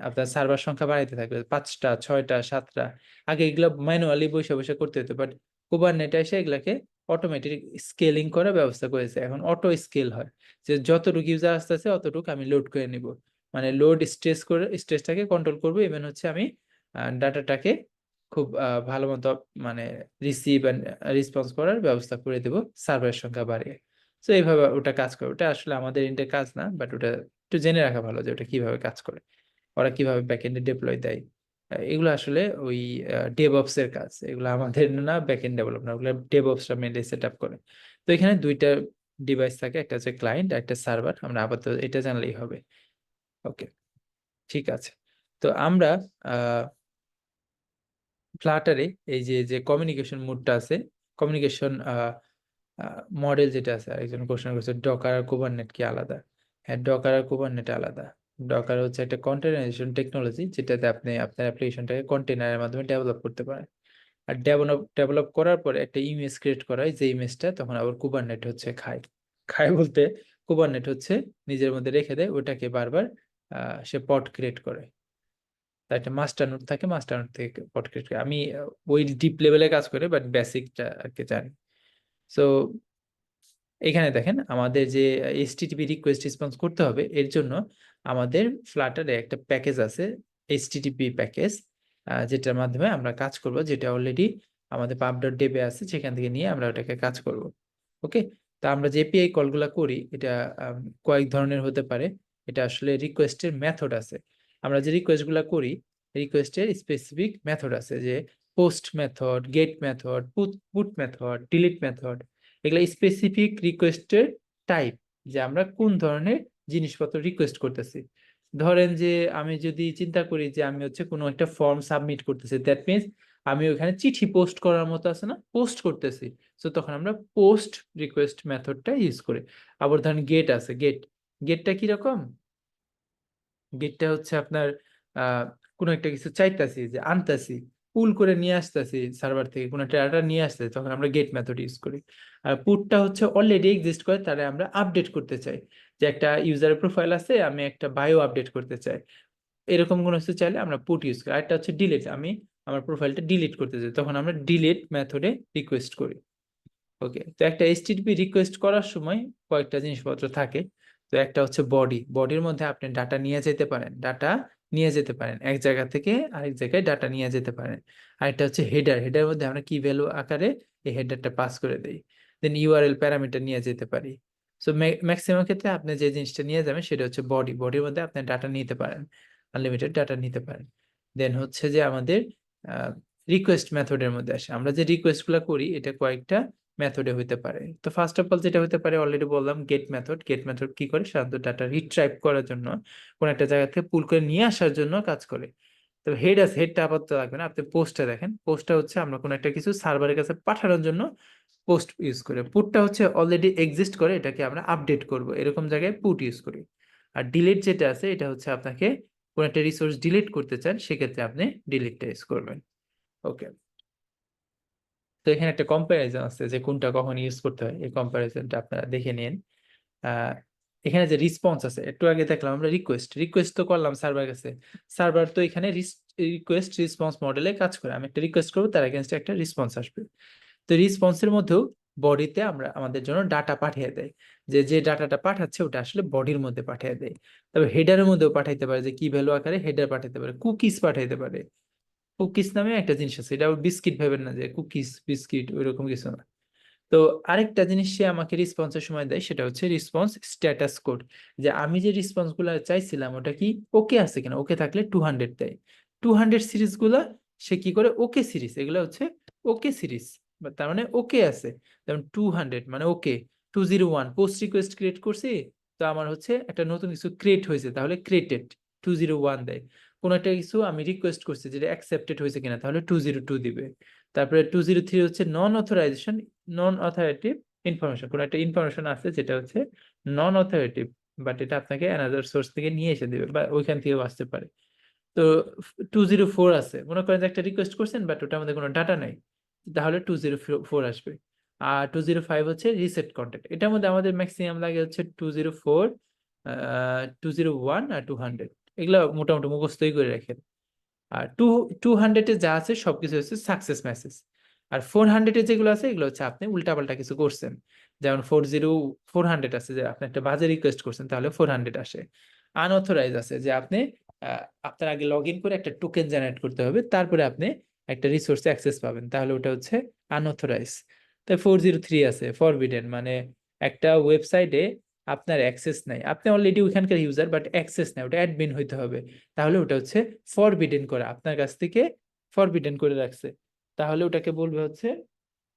আপনার সার্ভার সংখ্যা বাড়াইতে থাকবে, 5টা 6টা 7টা। আগে এগুলো ম্যানুয়ালি বসে বসে করতে হতো, বাট কুবারনেটে এসে এগুলাকে অটোমেটিক স্কেলিং করার ব্যবস্থা করেছে। এখন অটো স্কেল হয়, যে যতটুকু ইউজার আসতেছে অতটুকু আমি লোড করে নিব, মানে লোড স্ট্রেসটাকে কন্ট্রোল করবো, ইভেন হচ্ছে আমি ডাটাটাকে খুব ভালো মতো মানে রিসিভ এন্ড রেসপন্স করার ব্যবস্থা করে দেব সার্ভারের সংখ্যা বাড়িয়ে। তো এইভাবে ওটা কাজ করে। ওটা আসলে আমাদের এন্ডের কাজ না, বাট ওটা একটু জেনে রাখা ভালো যে ওটা কিভাবে কাজ করে, ওরা কিভাবে ব্যাকএন্ডে ডিপ্লয় দেয়। এগুলো আসলে ওই ডেভঅপস এর কাজ, এগুলো আমাদের না, ব্যাকএন্ড ডেভেলপমেন্ট, ওগুলো ডেভঅপসরা মেনলি সেট আপ করে। তো এখানে দুইটা ডিভাইস থাকে, একটা হচ্ছে ক্লায়েন্ট আর একটা সার্ভার, আমরা আপাতত এটা জানলেই হবে। ওকে, ঠিক আছে। তো আমরা ফ্লাটারে এই যে যে কমিউনিকেশন মোডটা আছে, কমিউনিকেশন মডেল যেটা আছে, একজন কোশ্চেন করছে ডকার আর কুবারনেট কি আলাদা? হ্যাঁ, ডকার আর কুবারনেট আলাদা। ডকার হচ্ছে একটা কন্টেনারাইজেশন টেকনোলজি, যেটাতে আপনি আপনার অ্যাপ্লিকেশনটাকে কন্টেনারের মাধ্যমে ডেভেলপ করতে পারেন। আর ডেভেলপ করার পরে একটা ইমেজ ক্রিয়েট করা হয়, যে ইমেজটা তখন আবার কুবারনেট হচ্ছে খায়। খায় বলতে কুবারনেট হচ্ছে নিজের মধ্যে রেখে দেয়, ওটাকে বারবার সে পড ক্রিয়েট করে। তার একটা মাস্টার নোড থাকে, মাস্টার নোড থেকে পড ক্রিয়েট করে। আমি ওই ডিপ লেভেলে কাজ করে, বাট বেসিকটা আর কি জানি। সো এখানে দেখেন আমাদের যে এইচটিটিপি রিকোয়েস্ট রেসপন্স করতে হবে, এর জন্য আমাদের ফ্লাটারে একটা প্যাকেজ আছে, এইচটিটিপি প্যাকেজ, যেটার মাধ্যমে আমরা কাজ করব, যেটা অলরেডি আমাদের pub.dev এ আছে, সেখান থেকে নিয়ে আমরা ওটাকে কাজ করব। ওকে, তা আমরা যে এপিআই কলগুলো করি এটা কয়েক ধরনের হতে পারে। এটা আসলে রিকোয়েস্টের মেথড আছে, আমরা যে রিকোয়েস্ট গুলা করি রিকোয়েস্টের স্পেসিফিক মেথড আছে, যে post method, get method, put method, delete method. এগুলা স্পেসিফিক রিকোয়েস্টের টাইপ, যে আমরা কোন ধরনের জিনিসপত্র রিকোয়েস্ট করতেছি। ধরেন যে আমি যদি চিন্তা করি যে আমি হচ্ছে কোনো একটা ফর্ম সাবমিট করতেছি, দ্যাট মিনস আমি ওখানে চিঠি পোস্ট করার মতো আছে না, পোস্ট করতেছি, তো তখন আমরা পোস্ট রিকোয়েস্ট মেথডটা ইউজ করি। আবার ধরেন গেট আছে, গেটটা কিরকম, গেটটা হচ্ছে আপনার কোনো একটা কিছু চাইতাছি, যে আনতাছি, পুল করে নিয়ে আসতেছি সার্ভার থেকে কোনো একটা ডাটা নিয়ে আসতেছি, তখন আমরা গেট মেথড ইউজ করি। আর পুটটা হচ্ছে অলরেডি এক্সিস্ট করে, তাহলে আমরা আপডেট করতে চাই, যে একটা ইউজারের প্রোফাইল আছে, আমি একটা বায়ো আপডেট করতে চাই, এরকম কোনো কিছু চাইলে আমরা পুট ইউজ করি। আরেকটা হচ্ছে ডিলিট, আমি আমার প্রোফাইলটা ডিলিট করতে চাই, তখন আমরা ডিলিট মেথডে রিকোয়েস্ট করি। ওকে, তো একটা এইচটিটিপি রিকোয়েস্ট করার সময় কয়েকটা জিনিসপত্র থাকে। তো একটা হচ্ছে বডির মধ্যে আপনি ডাটা নিয়ে যেতে পারেন, এক জায়গা থেকে আরেক জায়গায় ডাটা নিয়ে যেতে পারেন। আরেকটা হচ্ছে হেডার মধ্যে আমরা কি ভ্যালু আকারে এই হেডারটা পাস করে দেই। দেন ইউআরএল প্যারামিটার নিয়ে যেতে পারি। সো ম্যাক্সিমাম ক্ষেত্রে আপনি যে জিনিসটা নিয়ে যাবেন সেটা হচ্ছে বডির মধ্যে আপনি ডাটা নিতে পারেন, আনলিমিটেড ডাটা নিতে পারেন। দেন হচ্ছে যে আমাদের রিকোয়েস্ট মেথডের মধ্যে আসে, আমরা যে রিকোয়েস্ট গুলা করি এটা কয়েকটা মেথডে হইতে পারে। তো ফার্স্ট অফ অল যেটা হতে পারে অলরেডি বললাম, গেট মেথড কি করে, সাধারণত ডাটা রিট্রাইভ করার জন্য, কোন একটা জায়গা থেকে পুল করে নিয়ে আসার জন্য কাজ করে। তো হেডটা আপাতত লাগবে না, আপনি পোস্টটা দেখেন। পোস্টটা হচ্ছে আমরা কোনো একটা কিছু সার্ভারের কাছে পাঠানোর জন্য পোস্ট ইউজ করে। পুটটা হচ্ছে অলরেডি এক্সিস্ট করে, এটাকে আমরা আপডেট করব, এরকম জায়গায় পুট ইউজ করি। আর ডিলিট যেটা আছে এটা হচ্ছে আপনাকে কোন একটা রিসোর্স ডিলিট করতে চান, সেক্ষেত্রে আপনি ডিলিটটা ইউজ করবেন। ওকে, তো এখানে একটা কম্পারিজন আছে যে কোনটা কখন ইউজ করতে হয়, এই কম্পারিজনটা আপনারা দেখে নিন। এখানে যে রেসপন্স আছে, একটু আগে দেখলাম আমরা রিকোয়েস্ট তো করলাম সার্ভার কাছে, সার্ভার তো এখানে রিকোয়েস্ট রেসপন্স মডেলে কাজ করে। আমি একটা রিকোয়েস্ট করবো, তার এগেইনস্টে একটা রেসপন্স আসবে। তো রেসপন্সের মধ্যেও বডিতে আমরা আমাদের জন্য ডাটা পাঠিয়ে দেয়, যে ডাটাটা পাঠাচ্ছে ওটা আসলে বডির মধ্যে পাঠিয়ে দেয়। তবে হেডারের মধ্যেও পাঠাইতে পারে, যে কি ভ্যালু আকারে হেডার পাঠাইতে পারে, কুকিজ পাঠাইতে পারে। কুকিজ নামে একটা জিনিস আছে, এটা বিস্কিট ভেবেন না যে কুকিজ বিস্কিট ওইরকম কিছু না। তো আরেকটা জিনিস সে আমাকে রেসপন্সের সময় দেয়, সেটা হচ্ছে রেসপন্স স্ট্যাটাস কোড, যে আমি যে রেসপন্স গুলা চাইছিলাম ওটা কি ওকে আছে কিনা। ওকে থাকলে 200 দেয়। 200 সিরিজ গুলা সে কি করে, ওকে সিরিজ, এগুলো হচ্ছে ওকে সিরিজ, তার মানে ওকে আছে। যেমন 200 মানে ওকে। 201 পোস্ট রিকোয়েস্ট ক্রিয়েট করছি, তো আমার হচ্ছে একটা নতুন কিছু ক্রিয়েট হয়েছে, তাহলে ক্রিয়েটেড 201 দেয়। কোন একটা কিছু আমি রিকোয়েস্ট করছি যেটা অ্যাকসেপ্টেড হয়েছে কিনা, তাহলে 202 দিবে। তারপরে 203 হচ্ছে নন অথরিটেটিভ ইনফরমেশন, কোনো একটা ইনফরমেশন আছে যেটা হচ্ছে নন অথরিটেটিভ, বাট এটা আপনাকে অ্যানাদার সোর্স থেকে নিয়ে এসে দিবে বা ওইখান থেকেও আসতে পারে। তো 204 আছে, মনে করেন যে একটা রিকোয়েস্ট করছেন বাট ওটার মধ্যে কোনো ডাটা নাই, তাহলে 204 আসবে। আর 205 হচ্ছে রিসেট কন্টেন্ট, এটার মধ্যে আমাদের ম্যাক্সিমাম লাগে হচ্ছে 204, 201 আর 200, এগুলো মোটামুটি মুখস্থই করে রাখেন। আর 200-এ যা আছে সবকিছু হচ্ছে সাকসেস মেসেজ। আর 400-এ যেগুলো আছে এগুলো হচ্ছে আপনি উল্টাপাল্টা কিছু করছেন, যেমন 400 আছে যে আপনি একটা বাজে রিকোয়েস্ট করছেন, তাহলে 400 আসে। আনঅথরাইজ আছে যে আপনি আপনার আগে লগ ইন করে একটা টোকেন জেনারেট করতে হবে, তারপরে আপনি একটা রিসোর্সে অ্যাক্সেস পাবেন, তাহলে ওটা হচ্ছে আনঅথরাইজ। তাই 403 আছে ফরবিডেন, মানে একটা ওয়েবসাইটে আপনার অ্যাক্সেস নাই, আপনি অলরেডি ওইখানকার ইউজার বাট অ্যাক্সেস নাই, ওটা অ্যাডমিন হইতে হবে, তাহলে ওটা হচ্ছে ফরবিডেন করা, আপনার কাছ থেকে ফরবিডেন করে রাখছে, তাহলে ওটাকে বলবে হচ্ছে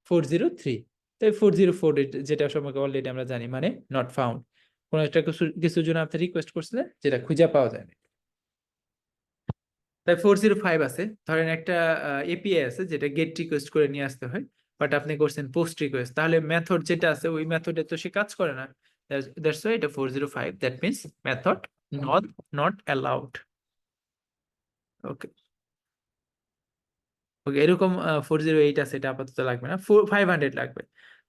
403। তাই 404 যেটা সম্পর্কে অলরেডি আমরা জানি, মানে নট ফাউন্ড, কোন একটা কিছুর জন্য আপনি রিকোয়েস্ট করছিলেন যেটা খুঁজে পাওয়া যায় না। তাই 405 আছে, ধরেন একটা এপিআই আছে যেটা গেট রিকোয়েস্ট করে নিয়ে আসতে হয়, বাট আপনি করছেন পোস্ট রিকোয়েস্ট, তাহলে মেথড যেটা আছে ওই মেথডে তো সে কাজ করে না, দ্যাটস ওয়াই এটা 405, that means method not allowed. Okay, okay, এরকম 408 আছে, এটা আপাতত লাগবে না, 500 লাগবে।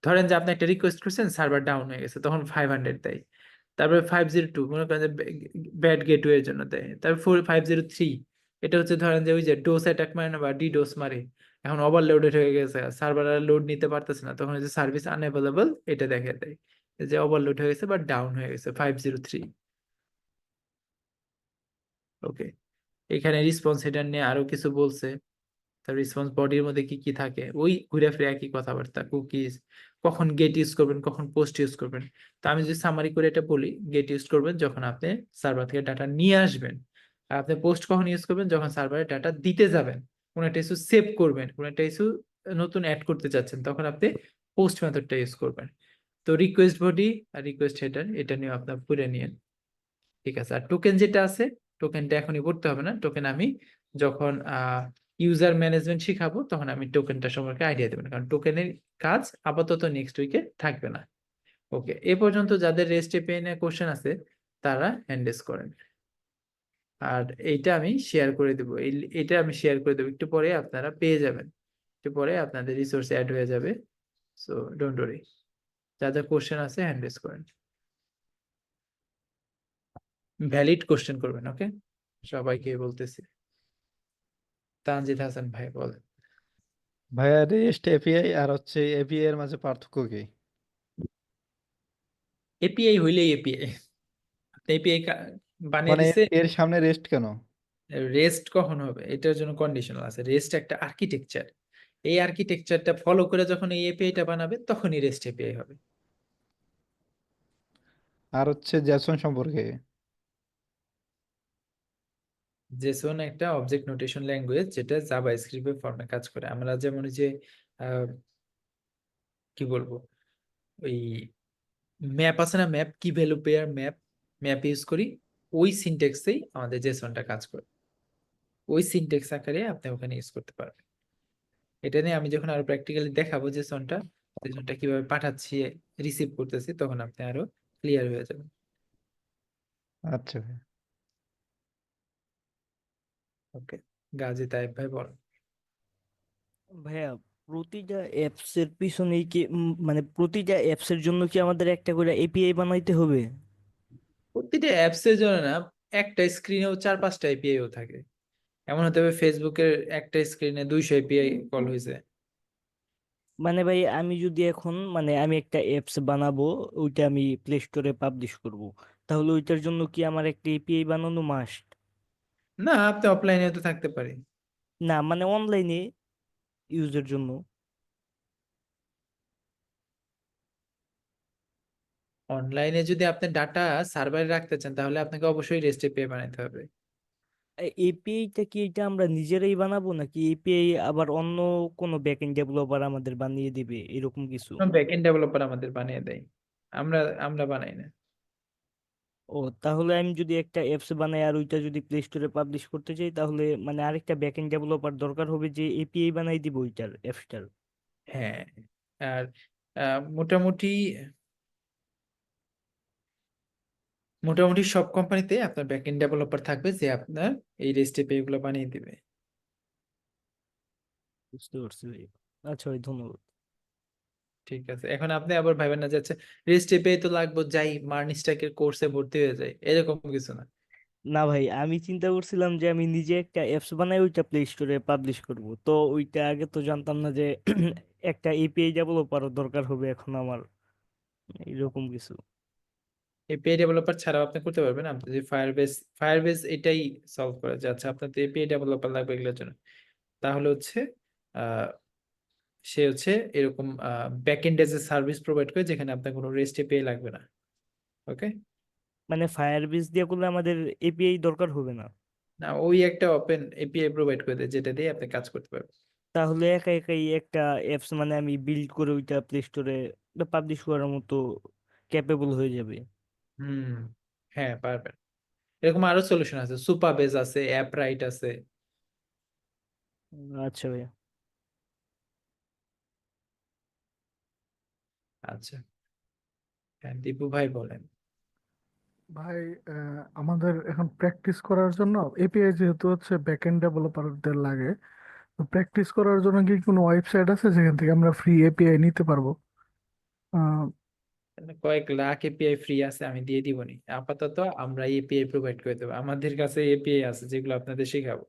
ধরেন যে আপনি একটা রিকোয়েস্ট করছেন, সার্ভার ডাউন হয়ে গেছে, তখন 500 দেয়। তারপরে 502 মনে করেন যে ব্যাড গেটওয়ের জন্য দেয়। তারপর 503, এটা হচ্ছে ধরেন যে ওই যে ডোস অ্যাটাক মারে না বা ডিডোস মারে, এখন ওভারলোডেড হয়ে গেছে, সার্ভার আর লোড নিতে পারতেছে না, তখন যে সার্ভিস আনঅ্যাভেলেবল এটা দেখে দেয়, যে ওভারলোড হয়ে গেছে বা ডাউন হয়ে গেছে 503। ওকে, এখানে রেসপন্স হেডার নিয়ে আরো কিছু বলছে। তার রেসপন্স বডির মধ্যে কি কি থাকে, ওই ঘুরে ফিরে একই কথাবার্তা, কুকিজ, কখন গেট ইউজ করবেন, কখন পোস্ট ইউজ করবেন। তো আমি যদি সামারি করে এটা বলি, গেট ইউজ করবেন যখন আপনি সার্ভার থেকে ডাটা নিয়ে আসবেন, আর আপনি পোস্ট কখন ইউজ করবেন, যখন সার্ভারে ডাটা দিতে যাবেন, কোনো একটা ইস্যু সেভ করবেন, কোনো একটা ইস্যু নতুন অ্যাড করতে চাচ্ছেন, তখন আপনি পোস্ট মেথডটা ইউজ করবেন। তো রিকোয়েস্ট বডি আর রিকোয়েস্ট হেডার এটা নিয়ে আপনার পুরে নিয়ে, ঠিক আছে। আর টোকেন যেটা আছে, টোকেনটা এখনই পড়তে হবে না, টোকেন আমি যখন ইউজার ম্যানেজমেন্ট শিখাবো তখন আমি টোকেনটা সম্পর্কে আইডিয়া দেবেন, কারণ টোকেনের কাজ আপাতত নেক্সট উইকে থাকবে না। ওকে, এ পর্যন্ত যাদের রেস্ট এপিআই নিয়ে কোশ্চেন আছে তারা হ্যান্ড রেজ করেন। আর এইটা আমি শেয়ার করে দেবো, এটা আমি শেয়ার করে দেবো, একটু পরে আপনারা পেয়ে যাবেন, একটু পরে আপনাদের রিসোর্স অ্যাড হয়ে যাবে। সো ডোন্ট ওয়ারি, যাদের কোশ্চেন আছে হ্যান্ড রেজ করেন, ভ্যালিড কোশ্চেন করবেন। ওকে, সবাইকে বলতেছি। তানজিদ হাসান ভাই বলেন। ভাইয়া রেস্ট এপিআই আর হচ্ছে এপিআই এর মাঝে পার্থক্য কি? এপিআই হইলেই এপিআই, এপিআই বানিয়ে মানে দিছে। এর সামনে রেস্ট কেন? রেস্ট কখন হবে এটার জন্য কন্ডিশনাল আছে। রেস্ট একটা আর্কিটেকচার, এই আর্কিটেকচারটা ফলো করে যখন এই এপিআইটা বানাবে তখনই রেস্ট এপিআই হবে। আর হচ্ছে জেসন সম্পর্কে? জেসন একটা অবজেক্ট নোটেশন ল্যাঙ্গুয়েজ যেটা জাভা স্ক্রিপ্টের ফর্মে কাজ করে। আমরা যেমন ওই যে আহ, কি বলবো, ওই ম্যাপ আছে না, ম্যাপ কি value pair map, map use করি, ওই সিনট্যাক্সেই আমাদের জেসনটা কাজ করে। ওই সিনট্যাক্স আকারে আপনি ওখানে ইউজ করতে পারবেন। এটা নিয়ে আমি যখন আরো প্র্যাকটিক্যালি দেখাবো জেসনটা, জেসনটা কিভাবে পাঠাচ্ছি, রিসিভ করতেছি, তখন আপনি আরো ক্লিয়ার হয়ে যাবেন। আচ্ছা ভাই। ওকে, গাজী তাইব ভাই বলেন। ভাইয়া প্রতিটা অ্যাপস এর পিছনেই কি মানে প্রতিটা অ্যাপস এর জন্য কি আমাদের একটা করে এপিআই বানাইতে হবে? প্রতিটা অ্যাপস এর জন্য না, একটা স্ক্রিনেও 4-5টা এপিআইও থাকে। এমন হতে হবে ফেসবুকের একটা স্ক্রিনে 200 এপিআই কল হয়েছে। মানে ভাই আমি যদি এখন মানে আমি একটা অ্যাপস বানাবো, ওইটা আমি প্লে স্টোরে পাবলিশ করব, তাহলে ওইটার জন্য কি আমার একটা এপিআই বানানো মাস্ট? না, আপনি অফলাইনে তো থাকতে পারি। না মানে অনলাইনে ইউজের জন্য। অনলাইনে যদি আপনি ডাটা সার্ভারে রাখতে চান তাহলে আপনাকে অবশ্যই রেস্ট এপিআই বানাতে হবে। এপিআইটা কি এটা আমরা নিজেরাই বানাবো নাকি এপিআই আবার অন্য কোনো ব্যাকএন্ড ডেভেলপার আমাদের বানিয়ে দিবে এরকম কিছু? ব্যাকএন্ড ডেভেলপার আমাদের বানিয়ে দেয়, আমরা আমরা বানাই না। ও তাহলে আমি যদি একটা অ্যাপস বানাই আর ওইটা যদি প্লে স্টোরে পাবলিশ করতে চাই, তাহলে মানে আরেকটা ব্যাকএন্ড ডেভেলপার দরকার হবে যে এপিআই বানাই দিব ওইটার অ্যাপসটার। হ্যাঁ, আর মোটামুটি মোটামুটি সব কোম্পানিতে আপনার ব্যাকএন্ড ডেভেলপার থাকবে যে আপনার এই রেস্ট এপিআই গুলো বানিয়ে দিবে। বুঝতে পারছি ভাই। আচ্ছা ভাই, ধন্যবাদ। ঠিক আছে, এখন আপনি আবার ভাবেন না যাচ্ছে রেস্ট এপিআই তো লাগবে, যাই মার্ন স্ট্যাকের কোর্সে ভর্তি হয়ে যায়, এরকম কিছু না। না ভাই, আমি চিন্তা করছিলাম যে আমি নিজে একটা অ্যাপস বানাই ওইটা প্লে স্টোরে পাবলিশ করব, তো ওইটা আগে তো জানতাম না যে একটা এপিআই ডেভেলপারও দরকার হবে এখন আমার, এরকম কিছু। এপিআই ডেভেলপার ছাড়াও আপনি করতে পারবেন। আপনি যদি ফায়ারবেস এটাই সলভ করে যে আচ্ছা আপনার তো এপিআই ডেভেলপার লাগবে এগুলোর জন্য, তাহলে হচ্ছে আহ সে হচ্ছে এরকম backend as a service provide করে যেখানে আপনার কোনো রেস্ট এপিআই লাগবে না। ওকে, মানে ফায়ারবেস দিয়ে করলে আমাদের এপিআই দরকার হবে না? না ওই একটা ওপেন এপিআই প্রোভাইড করে দেয় যেটা দিয়ে আপনি কাজ করতে পারবেন। তাহলে একা একাই একটা অ্যাপস মানে আমি বিল্ড করে ওইটা প্লে স্টোরে পাবলিশ করার মতো ক্যাপেবল হয়ে যাবে? হুম, হ্যাঁ পারবেন। এরকম আরো সলিউশন আছে, সুপারবেজ আছে, অ্যাপ রাইট আছে। আচ্ছা ভাইয়া। আচ্ছা, হ্যাঁ দীপু ভাই বলেন। ভাই আমাদের এখন প্র্যাকটিস করার জন্য এপিআই যেহেতু হচ্ছে ব্যাকএন্ড ডেভেলপারদের লাগে, তো প্র্যাকটিস করার জন্য কি কোনো ওয়েবসাইট আছে যেখান থেকে আমরা ফ্রি এপিআই নিতে পারবো? আহ, কয়েক লাখ এপিআই ফ্রি আছে, আমি দিয়ে দিব নি আপাতত। আমরা এপিআই প্রোভাইড করে দেবো, আমাদের কাছে এপিআই আছে যেগুলো আপনাদের শেখাবো,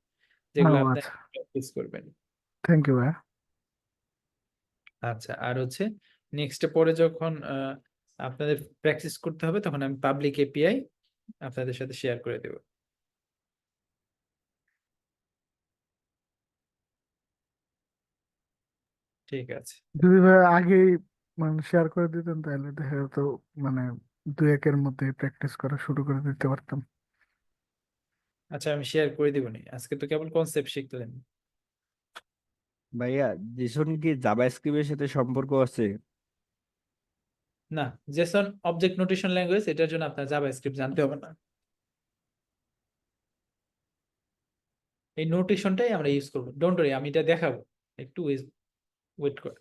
যেগুলো আপনি আচ্ছা, প্র্যাকটিস করবেন। থ্যাংক ইউ ভাই। আচ্ছা, আর হচ্ছে নেক্সট পরে যখন আপনাদের প্র্যাকটিস করতে হবে তখন আমি পাবলিক এপিআই আপনাদের সাথে শেয়ার করে দেব। ঠিক আছে। যদি ভাই আগেই মানে শেয়ার করে দিতেন তাহলে দেখা যেত, মানে 2-1 এর মধ্যে প্র্যাকটিস করা শুরু করে দিতে পারতাম। আচ্ছা, আমি শেয়ার করে দিব নি, আজকে তো কেবল কনসেপ্ট শিখলেন। ভাইয়া জেসন কি জাভাস্ক্রিপ্টের সাথে সম্পর্ক আছে? না, জেসন অবজেক্ট নোটেশন ল্যাঙ্গুয়েজ, এটার জন্য আপনার জাভাস্ক্রিপ্ট জানতে হবে না। এই নোটেশনটাই আমরা ইউজ করবো, ডোন্ট ওয়ারি, আমি এটা দেখাবো, একটু ওয়েট কর।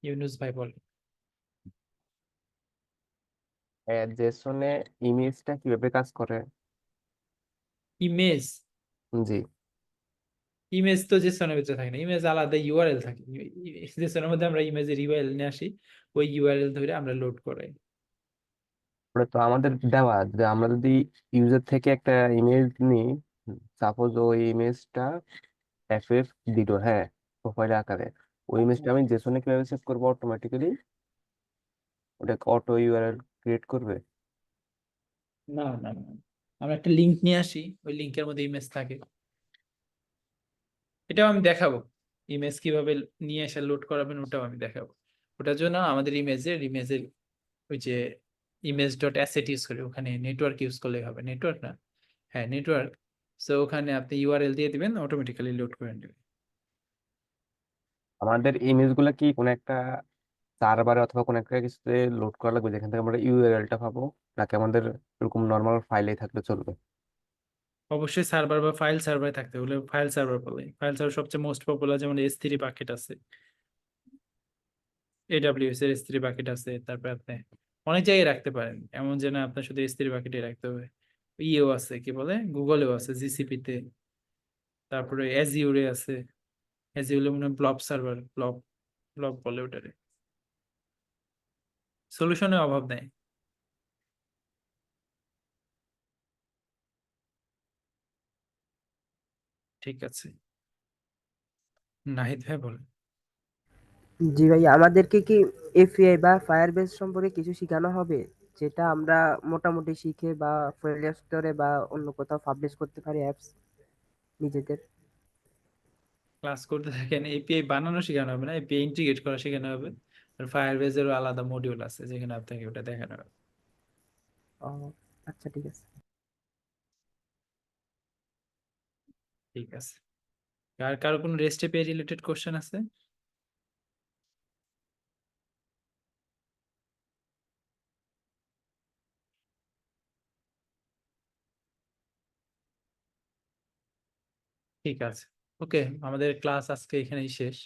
ইউনুস ভাই বলেন। জেসনে ইমেজটা কিভাবে কাজ করে? ইমেজ, জি। ইমেজ তো জেসনের ভিতরে থাকে না, ইমেজ আলাদা ইউআরএল থাকে। জেসনের মধ্যে আমরা ইমেজের ইউআরএল নিয়ে আসি, ওই ইউআরএল ধরে আমরা লোড করাই। ওটা তো আমাদের দেওয়া যে আমরা যদি ইউজার থেকে একটা ইমেজ নিই, সাপোজ ওই ইমেজটা এফএফ দিল, হ্যাঁ, প্রোফাইল আকারে, ওই ইমেজটা আমি জেসনে কিভাবে সেভ করবো? অটোমেটিক্যালি ওটা অটো ইউআরএল ক্রিয়েট করবে? না না না, আমরা একটা লিংক নিয়ে আসি, ওই লিংকের মধ্যে ইমেজ থাকে। এটাও আমি দেখাবো, ইমেজ কিভাবে নিয়ে এসে লোড করাবেন ওটাও আমি দেখাবো। ওটার জন্য আমাদের ইমেজের ওই যে ইমেজ ডট অ্যাসেট ইউজ করি, ওখানে নেটওয়ার্ক ইউজ করলেই হবে। নেটওয়ার্ক না, হ্যাঁ নেটওয়ার্ক। সো ওখানে আপনি ইউআরএল দিয়ে দিবেন, অটোমেটিক্যালি লোড করে নেবে। আমাদের ইমেজ গুলা কি কোনো একটা সার্ভারে অথবা কোনো একটা কিছুতে লোড করা লাগবে যেখান থেকে আমরা ইউআরএলটা পাবো, নাকি আমাদের এরকম নর্মাল ফাইলেই থাকলে চলবে? অবশ্যই সার্ভার বা ফাইল সার্ভারে থাকতে হলে ফাইল সার্ভার বলে। ফাইল সার্ভার সবচেয়ে মোস্ট পপুলার, যেমন S3 বাকেট আছে, AWS এর S3 বাকেট আছে। তারপরে আপনি অনেক জায়গায় রাখতে পারেন, এমন যে না আপনার শুধু S3 বাকেটে রাখতে হবে। ইয়েও আছে, কি বলে, গুগলেও আছে, জিসিপি তে। তারপরে অ্যাজিউরে আছে, অ্যাজিউরে মনে হয় ব্লব সার্ভার, ব্লব ব্লব বলে ওটারে। সলিউশনের অভাব নেই। ঠিক আছে, নাহিদ ভাই বলেন। জি ভাই, আমাদেরকে কি এপিআই বা ফায়ারবেস সম্পর্কে কিছু শেখানো হবে, যেটা আমরা মোটামুটি শিখে বা প্লে স্টোরে বা অন্য কোথাও পাবলিশ করতে পারি অ্যাপস নিজেদের? ক্লাস করতে থাকেন, এপিআই বানানো শেখানো হবে না, এপিআই ইন্টিগ্রেট করা শেখানো হবে। আর ফায়ারবেজেরও আলাদা মডিউল আছে যেখানে আপনাকে ওটা দেখানো হবে। ও আচ্ছা, ঠিক আছে। ঠিক আছে, আর কারো কোনো রেস্ট এপিআই রিলেটেড কোশ্চেন আছে? ঠিক আছে, ওকে, আমাদের ক্লাস আজকে এখানেই শেষ।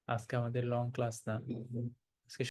আজকে আমাদের লং ক্লাস না, আজকে